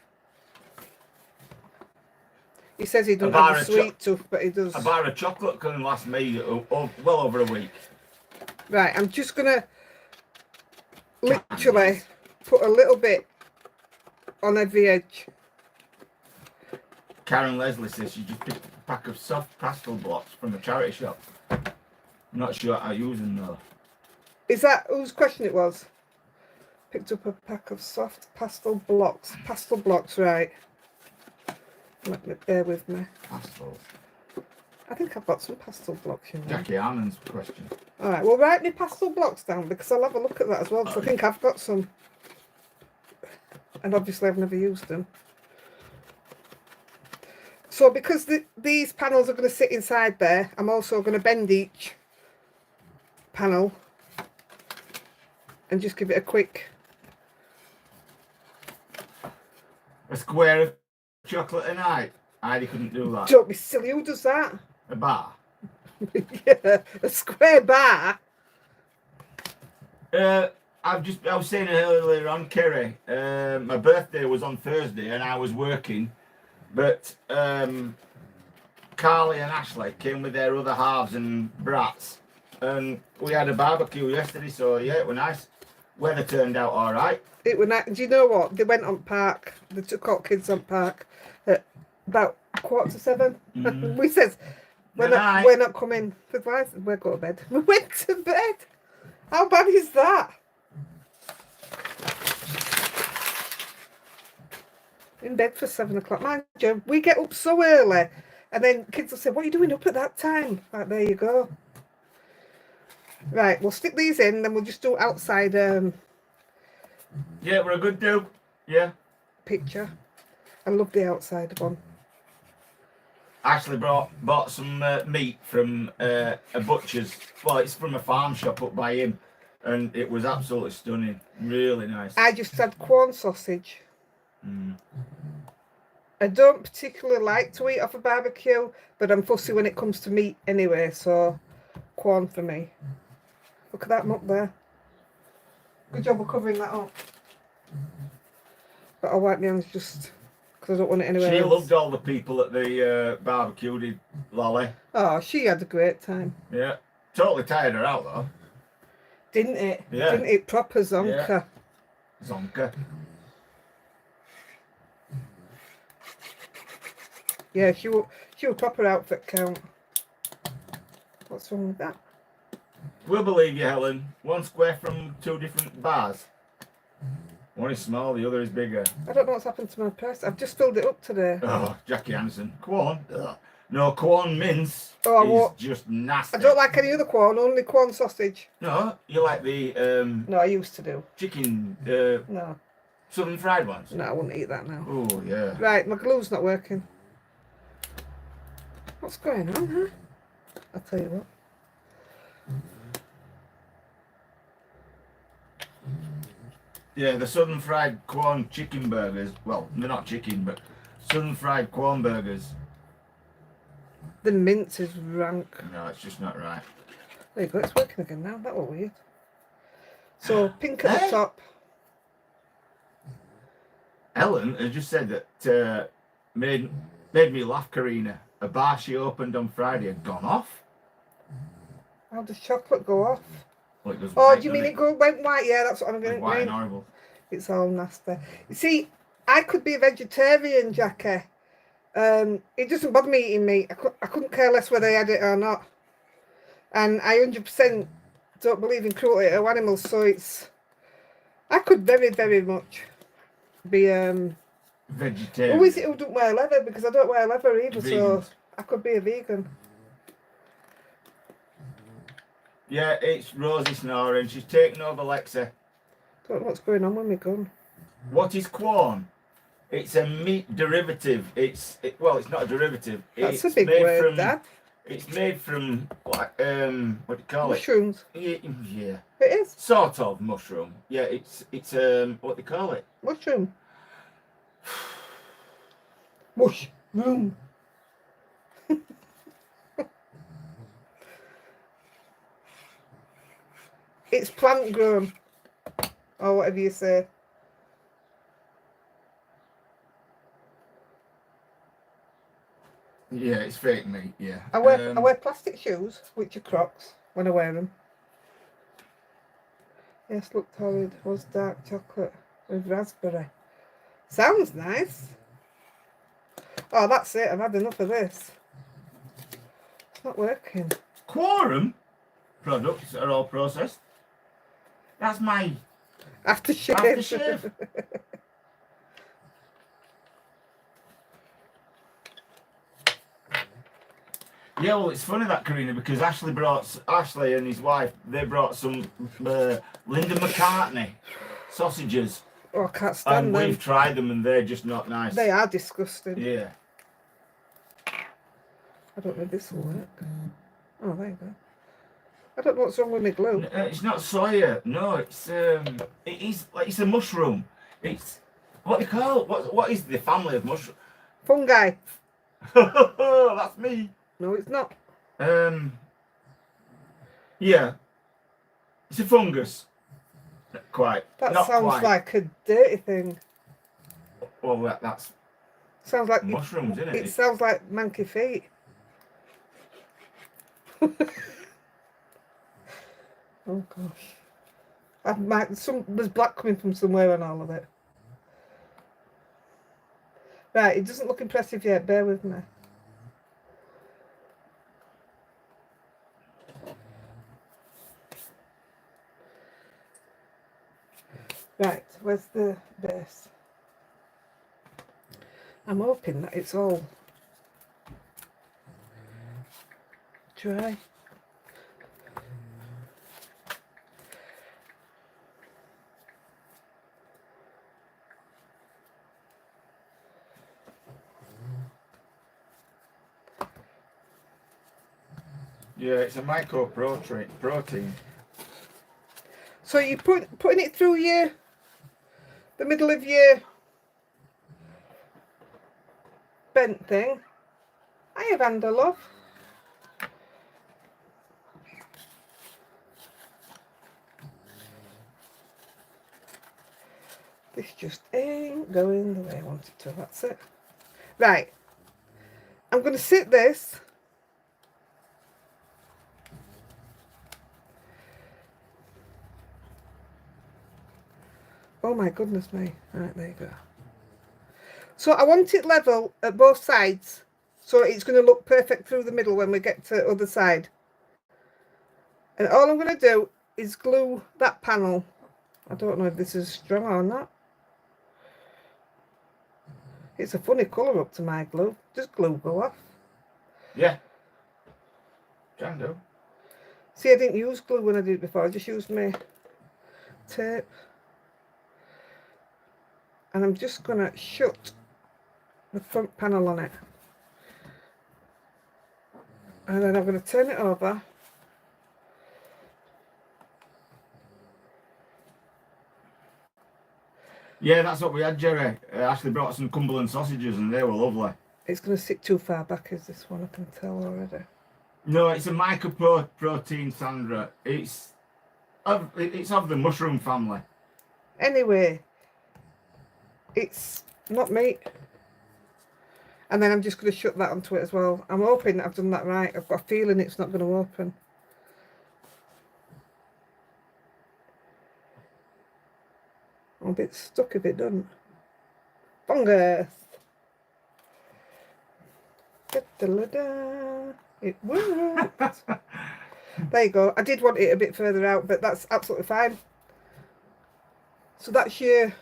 S1: He says he doesn't have a sweet tooth, but he does.
S2: A bar of chocolate can last me well over a week.
S1: Right, I'm just going to literally put a little bit on every edge.
S2: Karen Leslie says she just picked up a pack of soft pastel blocks from a charity shop. I'm not sure how to use them though.
S1: Is that whose question it was? Picked up a pack of soft pastel blocks. Pastel blocks, right. Let me, bear with me.
S2: Pastels.
S1: I think I've got some pastel blocks in there.
S2: Jackie Arnon's question.
S1: Alright, well write me pastel blocks down because I'll have a look at that as well because I think I've got some. And obviously I've never used them. So because these panels are going to sit inside there, I'm also going to bend each panel and just give it a quick...
S2: A square of chocolate a night. Heidi couldn't do that.
S1: Don't be silly, who does that?
S2: A bar.
S1: Yeah, a square bar.
S2: I was saying earlier on, Kerry, my birthday was on Thursday and I was working, but Carly and Ashley came with their other halves and brats, and we had a barbecue yesterday, so yeah, it was nice. Weather turned out all right.
S1: It was nice. Do you know what? They went on park. They took all kids on park at about 7:15. We says, we're not coming. We'll go to bed. We went to bed. How bad is that? In bed for 7 o'clock. Mind you, we get up so early, and then kids will say, what are you doing up at that time? Like, there you go. Right, we'll stick these in, then we'll just do outside
S2: Yeah, we're a good do. Yeah.
S1: picture. I love the outside one.
S2: Ashley bought some meat from a butcher's. Well, it's from a farm shop up by him, and it was absolutely stunning. Really nice.
S1: I just had corn sausage. I don't particularly like to eat off a barbecue, but I'm fussy when it comes to meat anyway, so corn for me. Look at that up there. Good job of covering that up. But I'll wipe my hands just because I don't want it anywhere else.
S2: She loved all the people at the barbecue, did Lolly.
S1: Oh, she had a great time.
S2: Yeah. Totally tired her out though.
S1: Didn't it?
S2: Yeah.
S1: Didn't it? Proper zonker.
S2: Yeah. Zonker.
S1: Yeah, she was proper outfit count. What's wrong with that?
S2: We'll believe you, Helen. One square from 2 different bars. One is small, the other is bigger.
S1: I don't know what's happened to my purse. I've just filled it up today.
S2: Oh, Jackie Hansen. Corn. Ugh. No, corn mince
S1: Oh,
S2: is just nasty.
S1: I don't like any other corn, only corn sausage.
S2: No, you like the
S1: No, I used to do.
S2: chicken,
S1: No.
S2: southern fried ones?
S1: No, I wouldn't eat that now.
S2: Oh, yeah.
S1: Right, my glue's not working. What's going on, huh? I'll tell you what.
S2: Yeah, the southern fried corn chicken burgers. Well, they're not chicken, but southern fried corn burgers.
S1: The mince is rank.
S2: No, it's just not right.
S1: There you go, it's working again now. That was weird. So, pink at the top.
S2: Ellen has just said that made me laugh, Karina. A bar she opened on Friday had gone off.
S1: How does chocolate go off?
S2: Well, it goes
S1: Oh,
S2: white,
S1: do you mean
S2: doesn't
S1: it went white? Yeah, that's what I'm going to
S2: white and
S1: mean.
S2: horrible.
S1: It's all nasty. You see, I could be a vegetarian, Jackie. It doesn't bother me eating meat. I couldn't care less whether I had it or not. And I 100% don't believe in cruelty to animals, so it's... I could very, very much be...
S2: Vegetarian.
S1: Who is it who don't wear leather? Because I don't wear leather either,
S2: Vegans.
S1: so I could be a vegan.
S2: Yeah, it's Rosie snoring. She's taken over Lexa.
S1: Don't know what's going on with my gun.
S2: What is corn? It's a meat derivative. Well, it's not a derivative.
S1: That's
S2: it's
S1: a big
S2: made
S1: word,
S2: from,
S1: Dad.
S2: It's made from what do you call
S1: Mushrooms.
S2: it? Yeah.
S1: It is.
S2: Sort of mushroom. Yeah, it's what do you call it?
S1: Mushroom. Mushroom. It's plant grown. Or whatever you say.
S2: Yeah, it's fake meat. Yeah.
S1: I wear plastic shoes, which are Crocs, when I wear them. Yes, looked horrid. Was dark chocolate with raspberry. Sounds nice. Oh, that's it. I've had enough of this. It's not working.
S2: Quorum products are all processed. That's my
S1: Aftershave.
S2: aftershave. Yeah, well, it's funny that, Karina, because Ashley and his wife, they brought some Linda McCartney sausages.
S1: Oh, I can't stand
S2: and
S1: them.
S2: we've tried them and they're just not nice.
S1: They are disgusting.
S2: Yeah.
S1: I don't know if this will work. Oh, there you go. I don't know what's wrong with my glue.
S2: It's not soya. No, it's a mushroom. It's what they call what is the family of mushroom?
S1: Fungi.
S2: That's me.
S1: No, it's not.
S2: Yeah. It's a fungus. Quite.
S1: That
S2: not
S1: sounds
S2: quite.
S1: like a dirty thing.
S2: Well, that's
S1: sounds like
S2: mushrooms, isn't it?
S1: It sounds like monkey feet. Oh gosh. There's black coming from somewhere on all of it. Right, it doesn't look impressive yet, bear with me. Right, where's the base? I'm hoping that it's all dry.
S2: Yeah, it's a protein.
S1: So you putting it through the middle of your bent thing. I have Amanda, love. This just ain't going the way I want it to. That's it. Right. I'm going to sit this. Oh my goodness me. Right, there you go. So I want it level at both sides. So it's going to look perfect through the middle when we get to the other side. And all I'm going to do is glue that panel. I don't know if this is strong or not. It's a funny colour up to my glue. Does glue go off?
S2: Yeah. Can do.
S1: See, I didn't use glue when I did it before. I just used my tape. And I'm just going to shut the front panel on it. And then I'm going to turn it over.
S2: Yeah, that's what we had, Jerry. Ashley brought some Cumberland sausages and they were lovely.
S1: It's going to sit too far back, is this one? I can tell already.
S2: No, it's a mycoprotein, Sandra. It's of the mushroom family.
S1: Anyway, it's not meat. And then I'm just going to shut that onto it as well. I'm hoping that I've done that right. I've got a feeling it's not going to open. I'm a bit stuck if it doesn't. Fungus. Da-da-da-da. It worked. There you go. I did want it a bit further out, but that's absolutely fine. So that's your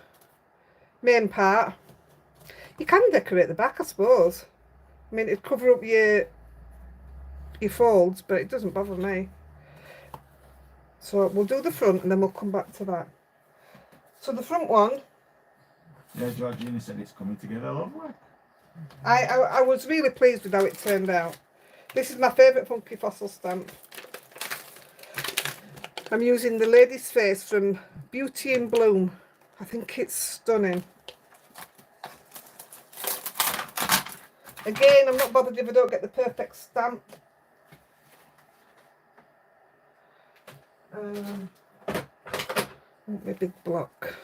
S1: main part. You can decorate the back, I suppose. I mean, it'd cover up your folds, but it doesn't bother me. So we'll do the front and then we'll come back to that. So the front one.
S2: Yeah, Georgina said it's coming together lovely.
S1: I was really pleased with how it turned out. This is my favourite Funky Fossil stamp. I'm using the Lady's Face from Beauty in Bloom. I think it's stunning. Again, I'm not bothered if I don't get the perfect stamp. A big block.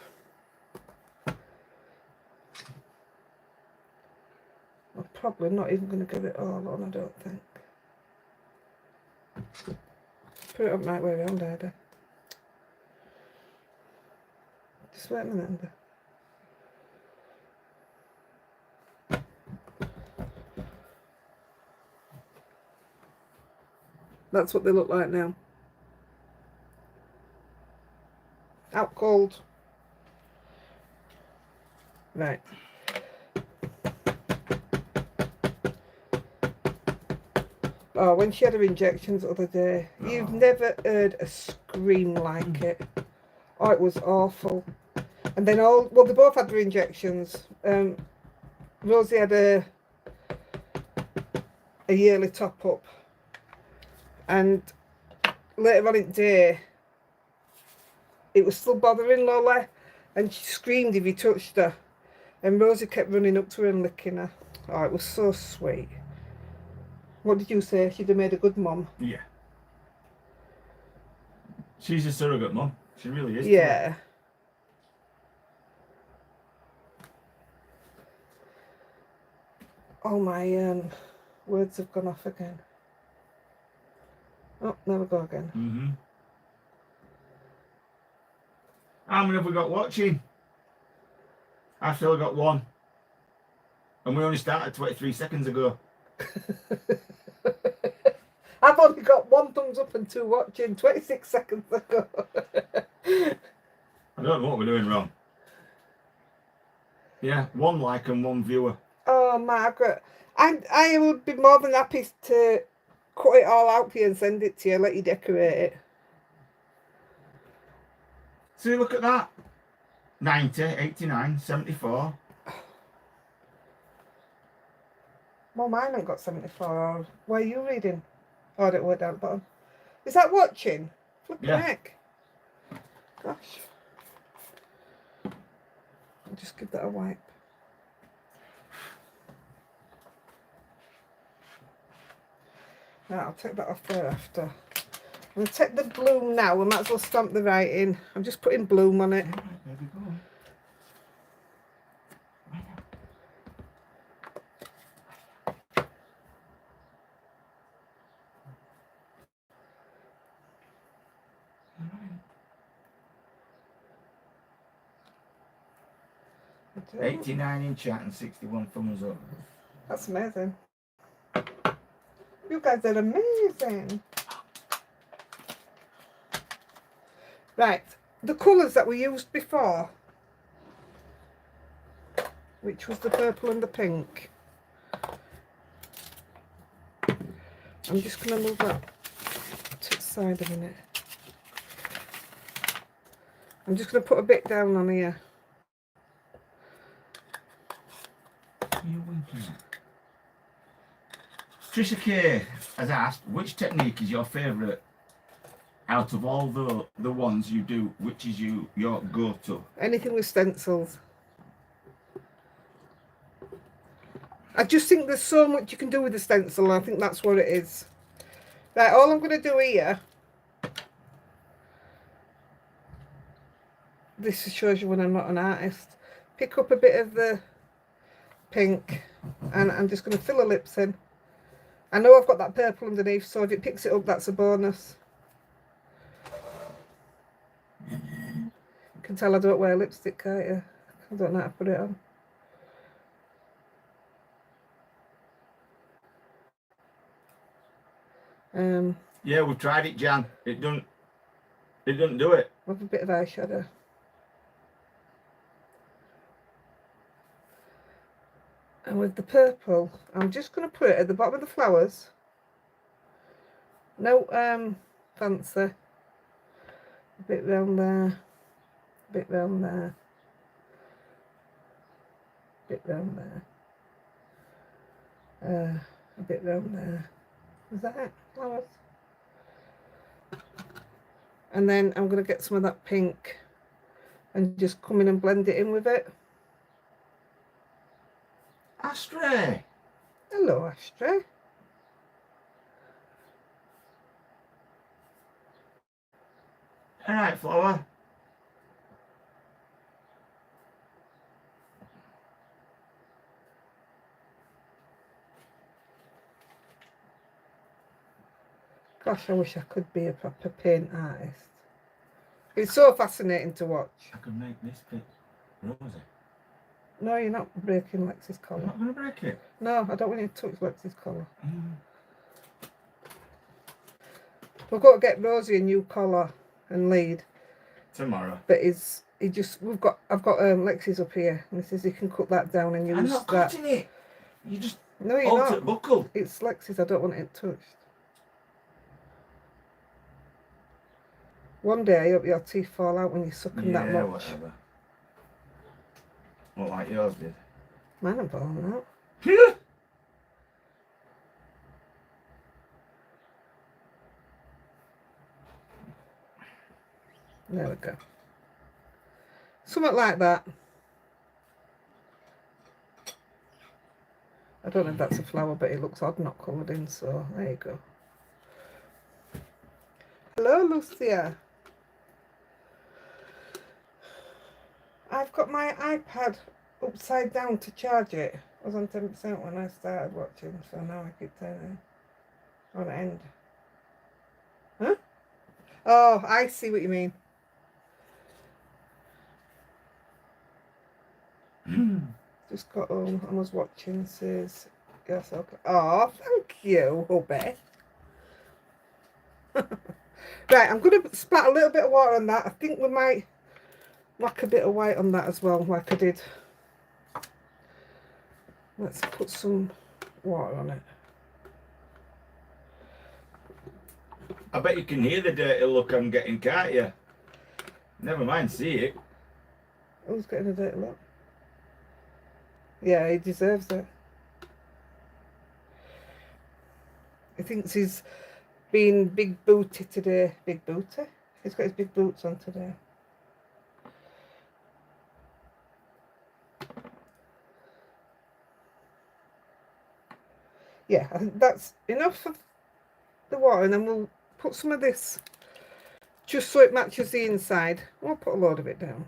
S1: I'm probably not even going to get it all on, I don't think. Put it up right way around, Heidi. Just wait a minute, Andy. That's what they look like now. Out cold. Right. Oh, when she had her injections the other day, you've never heard a scream like it. Oh, it was awful. And then well, they both had their injections. Rosie had a yearly top up. And later on in the day, it was still bothering Lola, and she screamed if he touched her. And Rosie kept running up to her and licking her. Oh, it was so sweet. What did you say? She'd have made a good mum.
S2: Yeah. She's a surrogate mum. She really is.
S1: Yeah. Oh, my words have gone off again. Oh, there we go again.
S2: Mm-hmm. How many have we got watching? I've still got one. And we only started 23 seconds ago.
S1: I've only got 1 thumbs up and 2 watching 26 seconds ago.
S2: I don't know what we're doing wrong. Yeah, 1 like and 1 viewer.
S1: Oh, Margaret. I would be more than happy to cut it all out for you and send it to you, let you decorate it.
S2: See, look at that. 90, 89, 74.
S1: Well, mine ain't got 74. Where are you reading? Oh, I don't work down at the bottom. Is that watching? Flipping heck. Gosh. I'll just give that a wipe. Right, I'll take that off there after. I'm going to take the bloom now. We might as well stamp the writing. I'm just putting bloom on it.
S2: There we go. 89 in chat and 61 thumbs up.
S1: That's amazing. You guys are amazing. Right, the colours that we used before, which was the purple and the pink. I'm just going to move that to the side a minute. I'm just going to put a bit down on here.
S2: Trisha K has asked, which technique is your favourite out of all the ones you do? Which is your go-to?
S1: Anything with stencils. I just think there's so much you can do with the stencil. I think that's what it is. Right, all I'm going to do here, this shows you when I'm not an artist, pick up a bit of the pink and I'm just going to fill the lips in. I know I've got that purple underneath, so if it picks it up, that's a bonus. You can tell I don't wear lipstick, can't you? I don't know how to put it on.
S2: Yeah, we've tried it, Jan. It doesn't do it.
S1: With a bit of eyeshadow. And with the purple, I'm just going to put it at the bottom of the flowers. No fancy. A bit round there. A bit round there. A bit round there. A bit round there. Is that it? Flowers. And then I'm going to get some of that pink and just come in and blend it in with it.
S2: Astray.
S1: Hello, Astray.
S2: All right, flower.
S1: Gosh, I wish I could be a proper paint artist. It's so fascinating to watch.
S2: I could make this bit rosy.
S1: No, you're not breaking Lexi's
S2: I'm
S1: collar.
S2: not going to break it.
S1: No, I don't want you to touch Lexi's collar. We've got to get Rosie a new collar and lead.
S2: Tomorrow.
S1: But I've got Lexi's up here, and he says he can cut that down and use that.
S2: I'm not cutting it. You just
S1: No, you're
S2: alter
S1: not.
S2: buckle.
S1: It's Lexi's. I don't want it touched. One day I hope your teeth fall out when you suck them that much.
S2: Whatever. Not like yours did.
S1: Mine are falling out. There we go. Something like that. I don't know if that's a flower, but it looks odd not coloured in, so there you go. Hello, Lucia. I've got my iPad upside down to charge it. I was on 10% when I started watching, so now I keep turning on end. Huh? Oh, I see what you mean. Just got home and was watching, says, yes, okay. Oh, thank you, hubby. Right, I'm going to splatter a little bit of water on that. I think we might whack a bit of white on that as well, like I did. Let's put some water on it.
S2: I bet you can hear the dirty look I'm getting, can't you? Never mind, see it.
S1: Who's getting a dirty look? Yeah, he deserves it. He thinks he's been big booty today. Big booty? He's got his big boots on today. Yeah, I think that's enough of the water, and then we'll put some of this just so it matches the inside. We'll put a load of it down.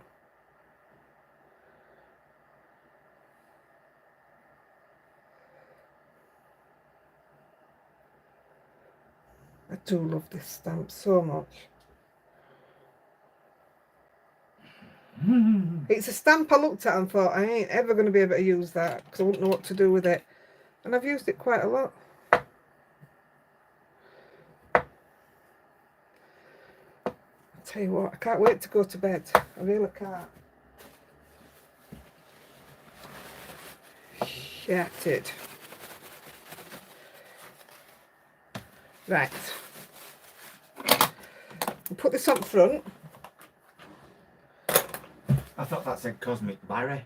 S1: I do love this stamp so much. It's a stamp I looked at and thought I ain't ever going to be able to use that because I wouldn't know what to do with it. And I've used it quite a lot. I'll tell you what, I can't wait to go to bed. I really can't. Shattered. Right. I'll put this on front.
S2: I thought that said Cosmic Barry.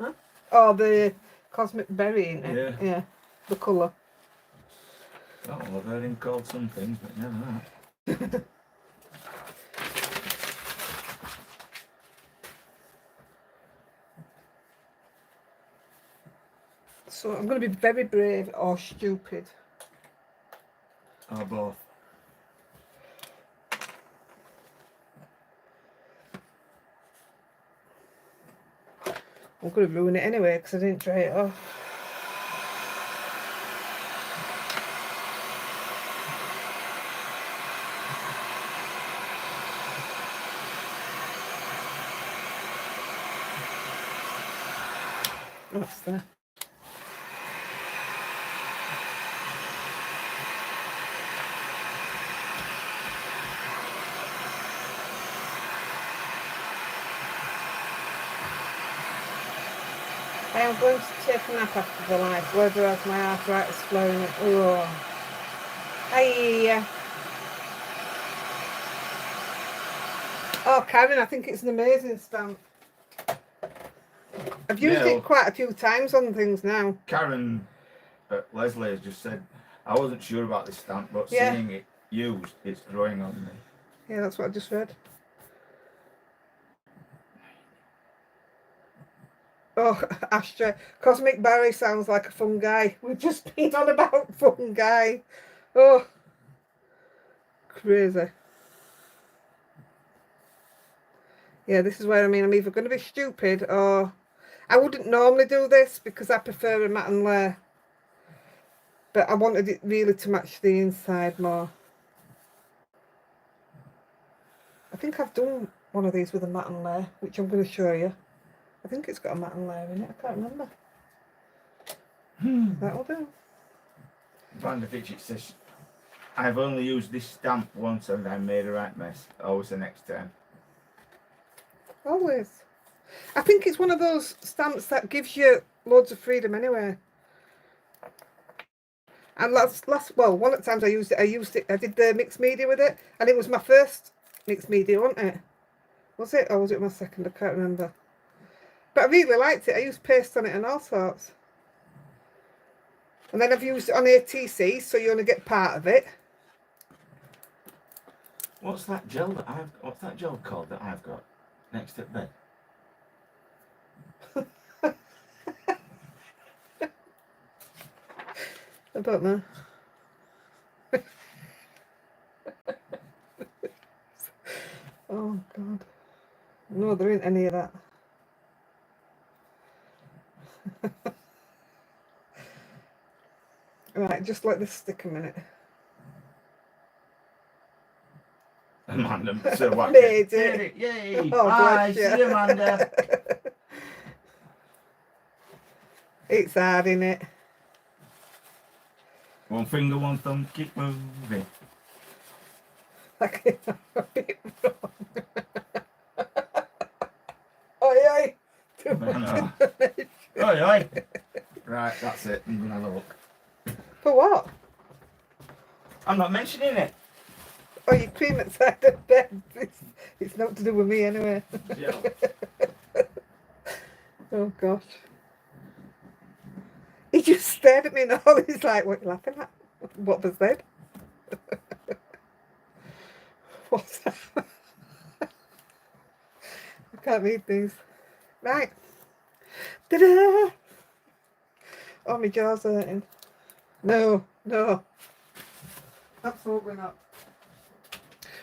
S1: Huh? Oh, the Cosmic Berry in it.
S2: Yeah.
S1: Yeah. The colour.
S2: Oh, well, I've heard him called some things, but never that.
S1: So I'm going to be very brave or stupid.
S2: Or both.
S1: I'm going to ruin it anyway because I didn't try it off. What's that? I am going to take a nap after the light, whether as my arthritis flowing it. Oh. Aye. Oh, Karen, I think it's an amazing stamp. I've used it quite a few times on things now.
S2: Karen Leslie has just said, I wasn't sure about this stamp, but seeing it used, it's growing on me.
S1: Yeah, that's what I just read. Oh, Astra. Cosmic Barry sounds like a fun guy. We've just been on about fun guy. Oh, crazy. Yeah, this is where I mean I'm either going to be stupid or I wouldn't normally do this because I prefer a matte and layer. But I wanted it really to match the inside more. I think I've done one of these with a matte and layer, which I'm going to show you. I think it's got a matte and layer in it. I can't remember. That'll do.
S2: Brand Fidget says, I've only used this stamp once and I made a right mess. Always the next time.
S1: Always. I think it's one of those stamps that gives you loads of freedom anyway. And one of the times I used it, I did the mixed media with it, and it was my first mixed media, wasn't it? Was it? Or was it my second? I can't remember. But I really liked it. I used paste on it and all sorts. And then I've used it on ATC, so you only get part of it.
S2: What's that gel called that I've got next to the bed?
S1: I don't know. Oh God. No, there ain't any of that. Right, just let this stick a minute.
S2: Amanda, so what?
S1: Made it.
S2: Yay!
S1: Oh,
S2: Bye,
S1: bless you.
S2: see you, Amanda.
S1: It's hard, innit?
S2: One finger, one thumb, keep moving.
S1: Like a bit wrong. Oi,
S2: Oi, oi. Right, that's it. I'm gonna have a look.
S1: For what?
S2: I'm not mentioning it.
S1: Oh, you cream outside the bed. It's not to do with me anyway.
S2: Yeah.
S1: Oh gosh. He just stared at me and all. He's like, what are you laughing at? What was that? What's that? I can't read these. Right. Ta-da! Oh, my jaw's hurting. No. Absolutely not.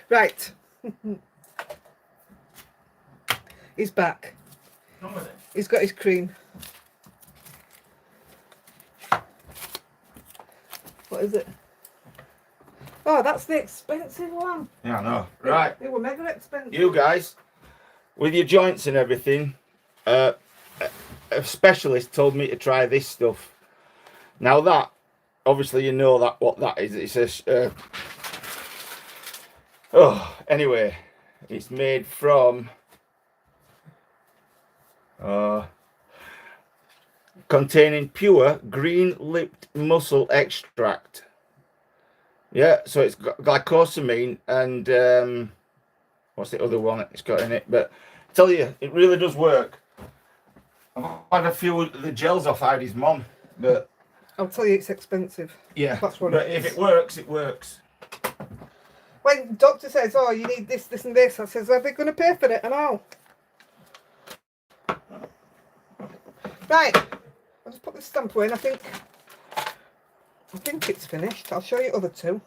S1: Right. He's back. He's got his cream. What is it? Oh, that's the expensive one.
S2: Yeah, I know. Right.
S1: They were mega expensive.
S2: You guys, with your joints and everything, a specialist told me to try this stuff. Now that, obviously you know that what that is. It says, anyway, it's made from containing pure green-lipped mussel extract. Yeah, so it's got glycosamine and what's the other one it's got in it? But I tell you, it really does work. I've had a few of the gels off Heidi's mum, but
S1: I'll tell you, it's expensive.
S2: yeah,
S1: That's what
S2: but
S1: it is.
S2: if it works, it works.
S1: When the doctor says, oh, you need this, this and this, I says, are they going to pay for it? And all. Right, I'll just put this stamp away and I think it's finished. I'll show you other two.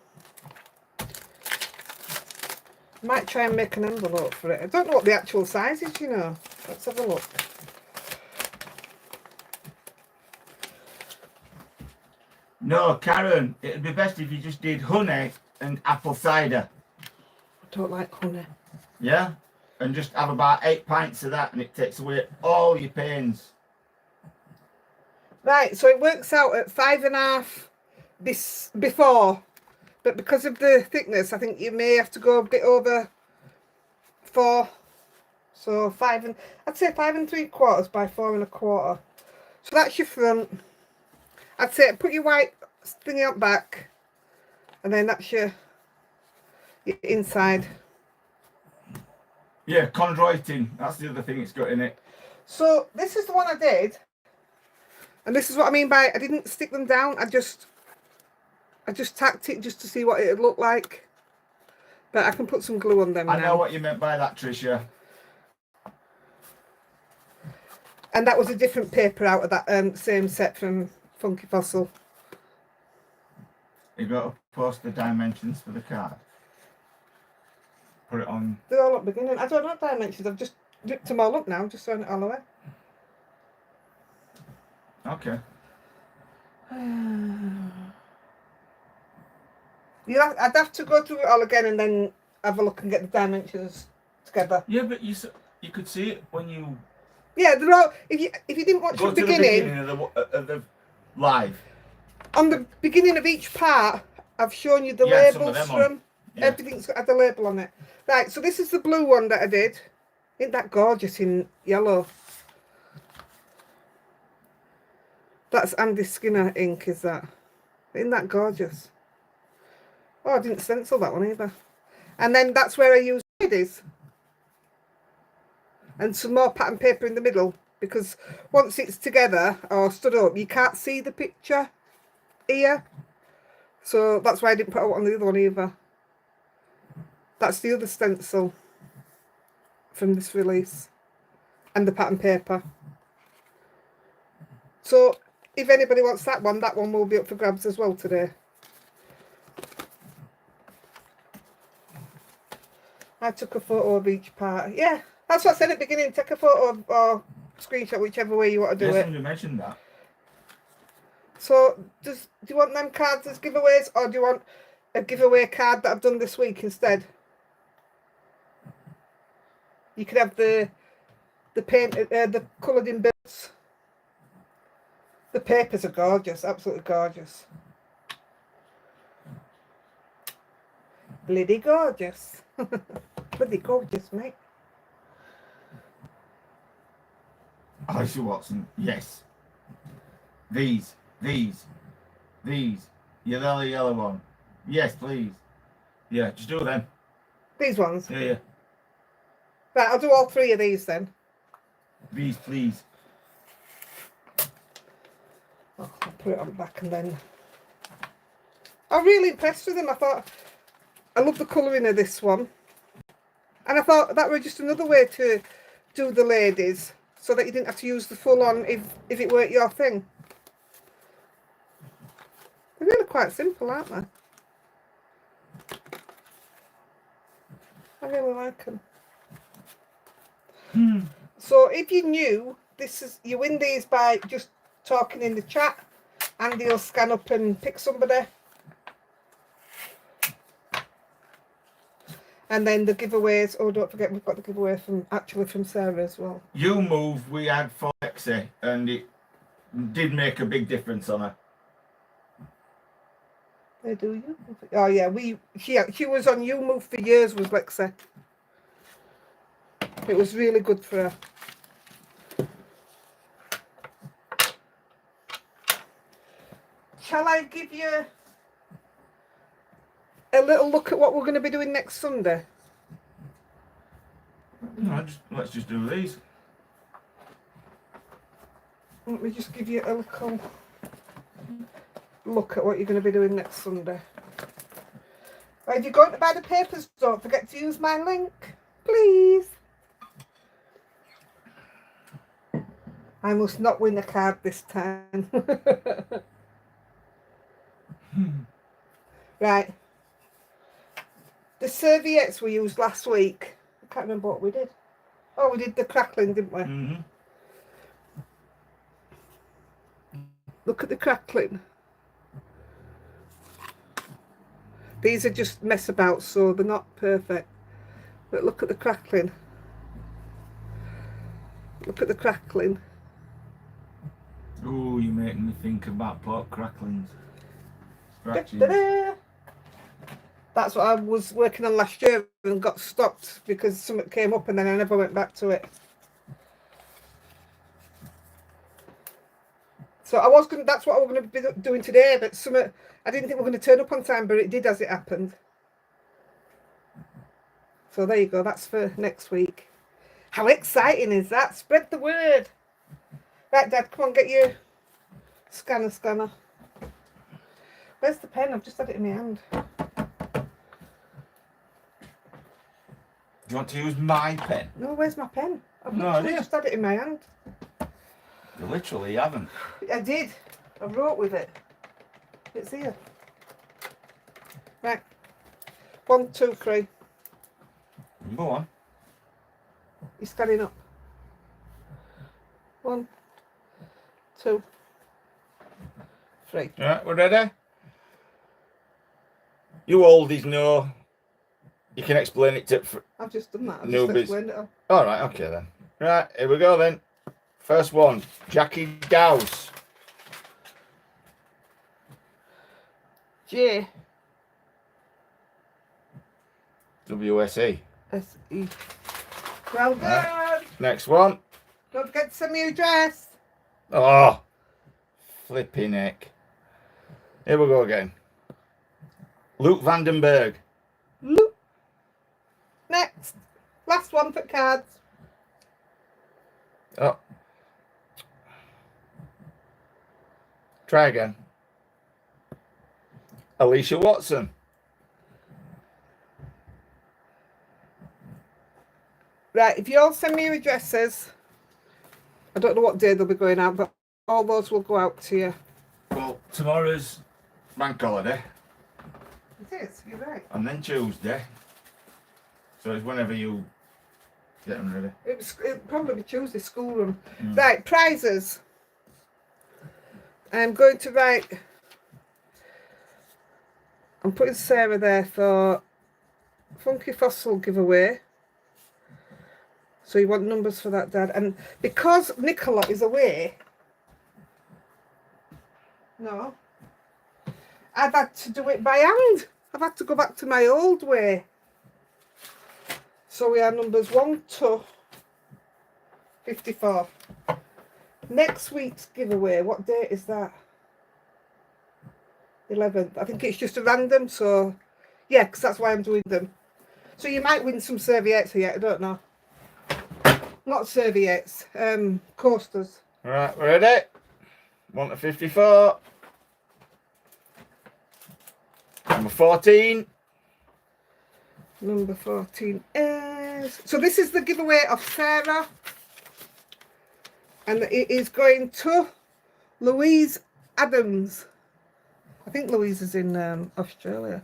S1: Might try and make an envelope for it. I don't know what the actual size is, you know. Let's have a look.
S2: No, Karen, it'd be best if you just did honey and apple cider.
S1: I don't like honey.
S2: Yeah? And just have about 8 pints of that and it takes away all your pains.
S1: Right, so it works out at 5.5 this before, but because of the thickness, I think you may have to go a bit over 4. So I'd say 5 3/4 by 4 1/4. So that's your front. I'd say put your white thingy up back, and then that's your inside.
S2: Yeah, chondroitin. That's the other thing it's got in it.
S1: So this is the one I did. And this is what I mean by I didn't stick them down. I just tacked it just to see what it would look like. But I can put some glue on them
S2: I
S1: now.
S2: know what you meant by that, Tricia.
S1: And that was a different paper out of that same set from Funky Fossil.
S2: You got to post the dimensions for the card. Put it on.
S1: They're all at the beginning. I don't know dimensions. I've just ripped them all up now. Just throwing it all away.
S2: Okay.
S1: I'd have to go through it all again and then have a look and get the dimensions together.
S2: Yeah, but you could see it when you
S1: Yeah, they're all. If you didn't watch
S2: go
S1: the
S2: to
S1: beginning,
S2: the beginning of the live.
S1: on the beginning of each part, I've shown you the
S2: Yeah, some of
S1: labels
S2: them on.
S1: from.
S2: Yeah.
S1: Everything's got a label on it. Right, so this is the blue one that I did. Isn't that gorgeous in yellow? That's Andy Skinner ink, is that? Isn't that gorgeous? Oh, I didn't stencil that one either. And then that's where I use ladies. And some more pattern paper in the middle, because once it's together or stood up, you can't see the picture here. So that's why I didn't put it on the other one either. That's the other stencil from this release. And the pattern paper. So if anybody wants that one will be up for grabs as well today. I took a photo of each part. Yeah, that's what I said at the beginning. Take a photo or screenshot, whichever way you want to do it.
S2: Somebody mentioned that.
S1: So do you want them cards as giveaways, or do you want a giveaway card that I've done this week instead? You could have the the coloured in bits. The papers are gorgeous, absolutely gorgeous. Bloody gorgeous. Bloody gorgeous, mate.
S2: Alicia Watson, yes. These. Yellow one. Yes, please. Yeah, just do them.
S1: These ones?
S2: Yeah.
S1: Right, I'll do all three of these then.
S2: These, please.
S1: Oh, I'll put it on back and then... I'm really impressed with them. I thought... I love the colouring of this one. And I thought that was just another way to do the ladies, so that you didn't have to use the full on if it weren't your thing. They're really quite simple, aren't they? I really like them. So if you're new, you win these by just talking in the chat. Andy will scan up and pick somebody. And then the giveaways. Oh, don't forget, we've got the giveaway from Sarah as well.
S2: You move, we had for Lexi, and it did make a big difference on her.
S1: They do you? Oh yeah, she was on You Move for years, was Lexi. It was really good for her. Shall I give you a little look at what we're going to be doing next Sunday?
S2: No, let's just do these.
S1: Let me just give you a little look at what you're going to be doing next Sunday. If you're going to buy the papers, don't forget to use my link, please. I must not win a card this time. Right. The serviettes we used last week. I can't remember what we did. Oh, we did the crackling, didn't we?
S2: Mm-hmm.
S1: Look at the crackling. These are just mess about, so they're not perfect. But look at the crackling. Look at the crackling.
S2: Oh, you're making me think about pork cracklings. Scratchings.
S1: Da-da-da. That's what I was working on last year and got stopped because something came up and then I never went back to it. So I was going. That's what I was going to be doing today, but something I didn't think we were going to turn up on time, but it did as it happened. So there you go. That's for next week. How exciting is that? Spread the word. Right, Dad, come on, get your scanner. Where's the pen? I've just had it in my hand.
S2: Do you want to use my pen?
S1: No, where's my pen? I've
S2: No
S1: literally
S2: idea.
S1: just had it in my hand.
S2: You literally haven't.
S1: I did. I wrote with it. It's here. Right. 1, 2, 3.
S2: Go on.
S1: You're scanning up. 1, 2, 3.
S2: Right, we're ready. You oldies know You can explain it to
S1: I've just done that. I've
S2: newbies.
S1: just explained it all.
S2: All right, okay then. Right, here we go then. First one, Jackie Dowse.
S1: J
S2: WSE.
S1: S-E. Well done.
S2: Right. Next one.
S1: Don't forget to send me your address.
S2: Oh, flipping heck. Here we go again. Luke Vandenberg.
S1: Look. Next. Last one for cards.
S2: Oh. Try again. Alicia Watson.
S1: Right, if you all send me your addresses, I don't know what day they'll be going out, but all those will go out to you.
S2: Well, tomorrow's bank holiday.
S1: It is, you're right.
S2: And then Tuesday. So it's whenever you get them ready.
S1: It'll probably be Tuesday schoolroom. Right, prizes. I'm going to write. I'm putting Sarah there for Funky Fossil giveaway. So you want numbers for that, Dad? And because Nicola is away, no, I've had to do it by hand. I've had to go back to my old way. So we are numbers 1 to 54. Next week's giveaway, what date is that? 11th. I think it's just a random, so yeah, because that's why I'm doing them. So you might win some serviettes here, I don't know. Not serviettes, coasters.
S2: Right, we're ready. 1 to 54. Number 14.
S1: Number 14 is... So this is the giveaway of Sarah. And it is going to Louise Adams. I think Louise is in Australia.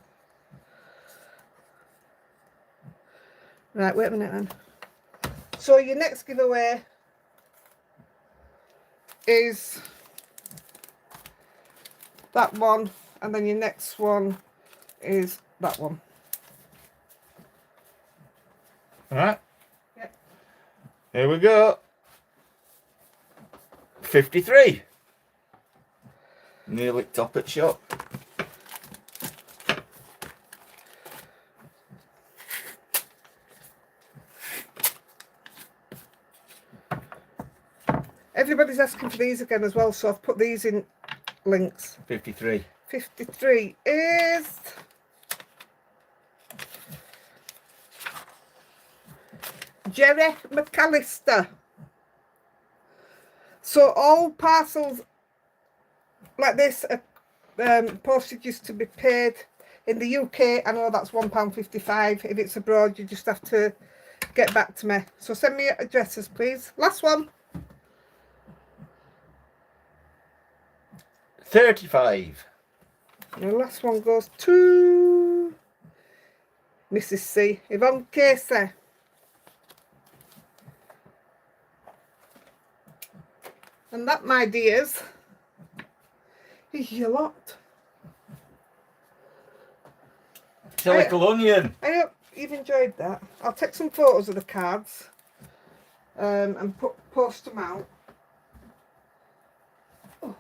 S1: Right, wait a minute then. So your next giveaway is that one, and then your next one is that one.
S2: All right.
S1: Yep.
S2: Here we go. 53. Nearly top at shop.
S1: Everybody's asking for these again as well, so I've put these in links.
S2: 53.
S1: 53 is Jerry McAllister. So all parcels like this are postages to be paid in the UK. I know that's £1.55. If it's abroad, you just have to get back to me. So send me your addresses, please. Last one.
S2: 35.
S1: And the last one goes to Mrs. C. Yvonne Casey. And that, my dears, is your lot.
S2: Little onion.
S1: I hope you've enjoyed that. I'll take some photos of the cards and post them out. Oh.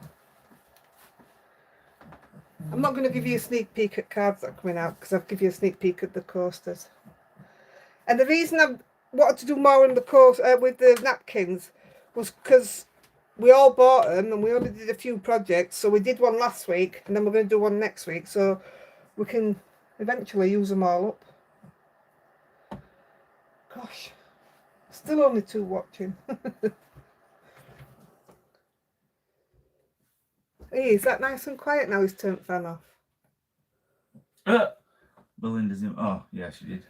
S1: I'm not going to give you a sneak peek at cards that are coming out because I'll give you a sneak peek at the coasters. And the reason I wanted to do more on the course with the napkins was because we all bought them and we only did a few projects. So we did one last week and then we're going to do one next week. So we can eventually use them all up. Gosh, still only 2 watching. Hey, is that nice and quiet now he's turned fan off?
S2: Belinda's in. Oh, yeah, she did.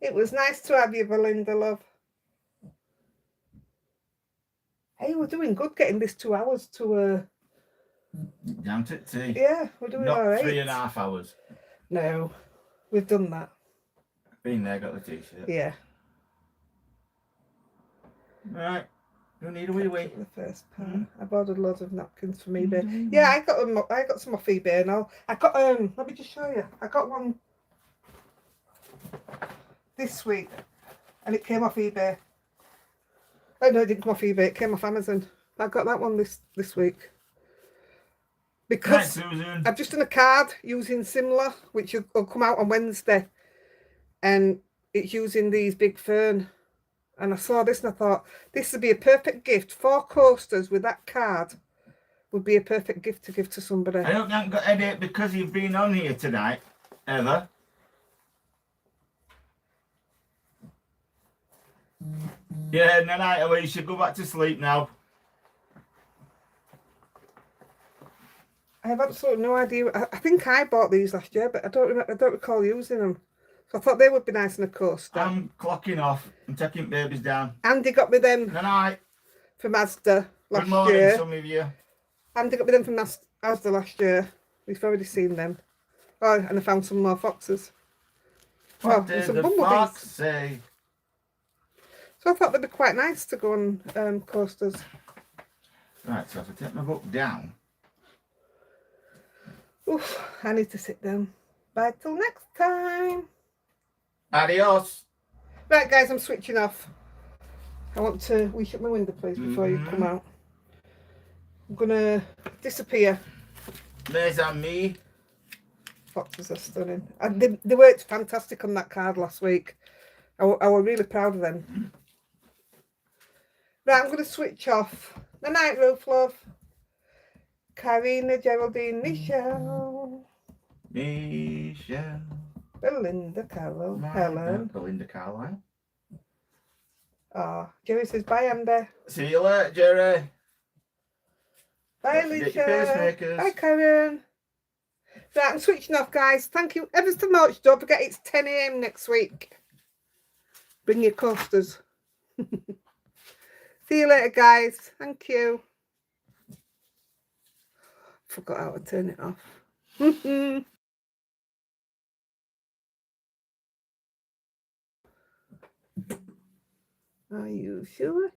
S1: It was nice to have you, Belinda, love. Hey, we're doing good getting this 2 hours to...
S2: Down to tea.
S1: Yeah, we're doing
S2: Not
S1: all right.
S2: 3.5 hours.
S1: No, we've done that.
S2: Been there, got the t-shirt.
S1: Yeah.
S2: Right. You need a wee wee.
S1: The first part. I've ordered loads of napkins from eBay. Yeah, I got them. I got some off eBay and all. I got let me just show you. I got one this week, and it came off eBay. Oh no, it didn't come off eBay, it came off Amazon. I got that one this week. Because
S2: Right, Susan.
S1: I've just done a card using similar, which will come out on Wednesday. And it's using these big fern. And I saw this and I thought, this would be a perfect gift. 4 coasters with that card would be a perfect gift to give to somebody.
S2: I hope you haven't got a headache because you've been on here tonight, ever. Yeah, no, night, you should go back to sleep now.
S1: I have absolutely no idea. I think I bought these last year, but I don't recall using them. So I thought they would be nice in a coaster.
S2: I'm clocking off and taking babies down.
S1: Andy got me them
S2: Good night.
S1: from Asda last
S2: Good morning,
S1: year.
S2: some of you.
S1: Andy got me them from Asda last year. We've already seen them. Oh, and I found some more foxes.
S2: What
S1: oh,
S2: did
S1: some
S2: the
S1: bumblebees.
S2: fox say?
S1: So I thought they'd be quite nice to go on coasters.
S2: Right, so if I take my book down.
S1: Oof, I need to sit down. Bye till next time.
S2: Adios.
S1: Right, guys, I'm switching off. I want to shut my window, please, before you come out. I'm going to disappear.
S2: There's on me.
S1: Foxes are stunning. And they worked fantastic on that card last week. I was really proud of them. Right, I'm going to switch off. The night, Roof Love. Karina, Geraldine, Michelle.
S2: Michelle.
S1: Belinda, Carol, Helen.
S2: Belinda Carlisle.
S1: Oh, Jerry says bye, Andy.
S2: See you later, Jerry.
S1: Bye, Alicia. Bye, Karen. Right, I'm switching off, guys. Thank you ever so much. Don't forget it's 10 AM next week. Bring your coasters. See you later, guys. Thank you. Forgot how to turn it off. Are you sure?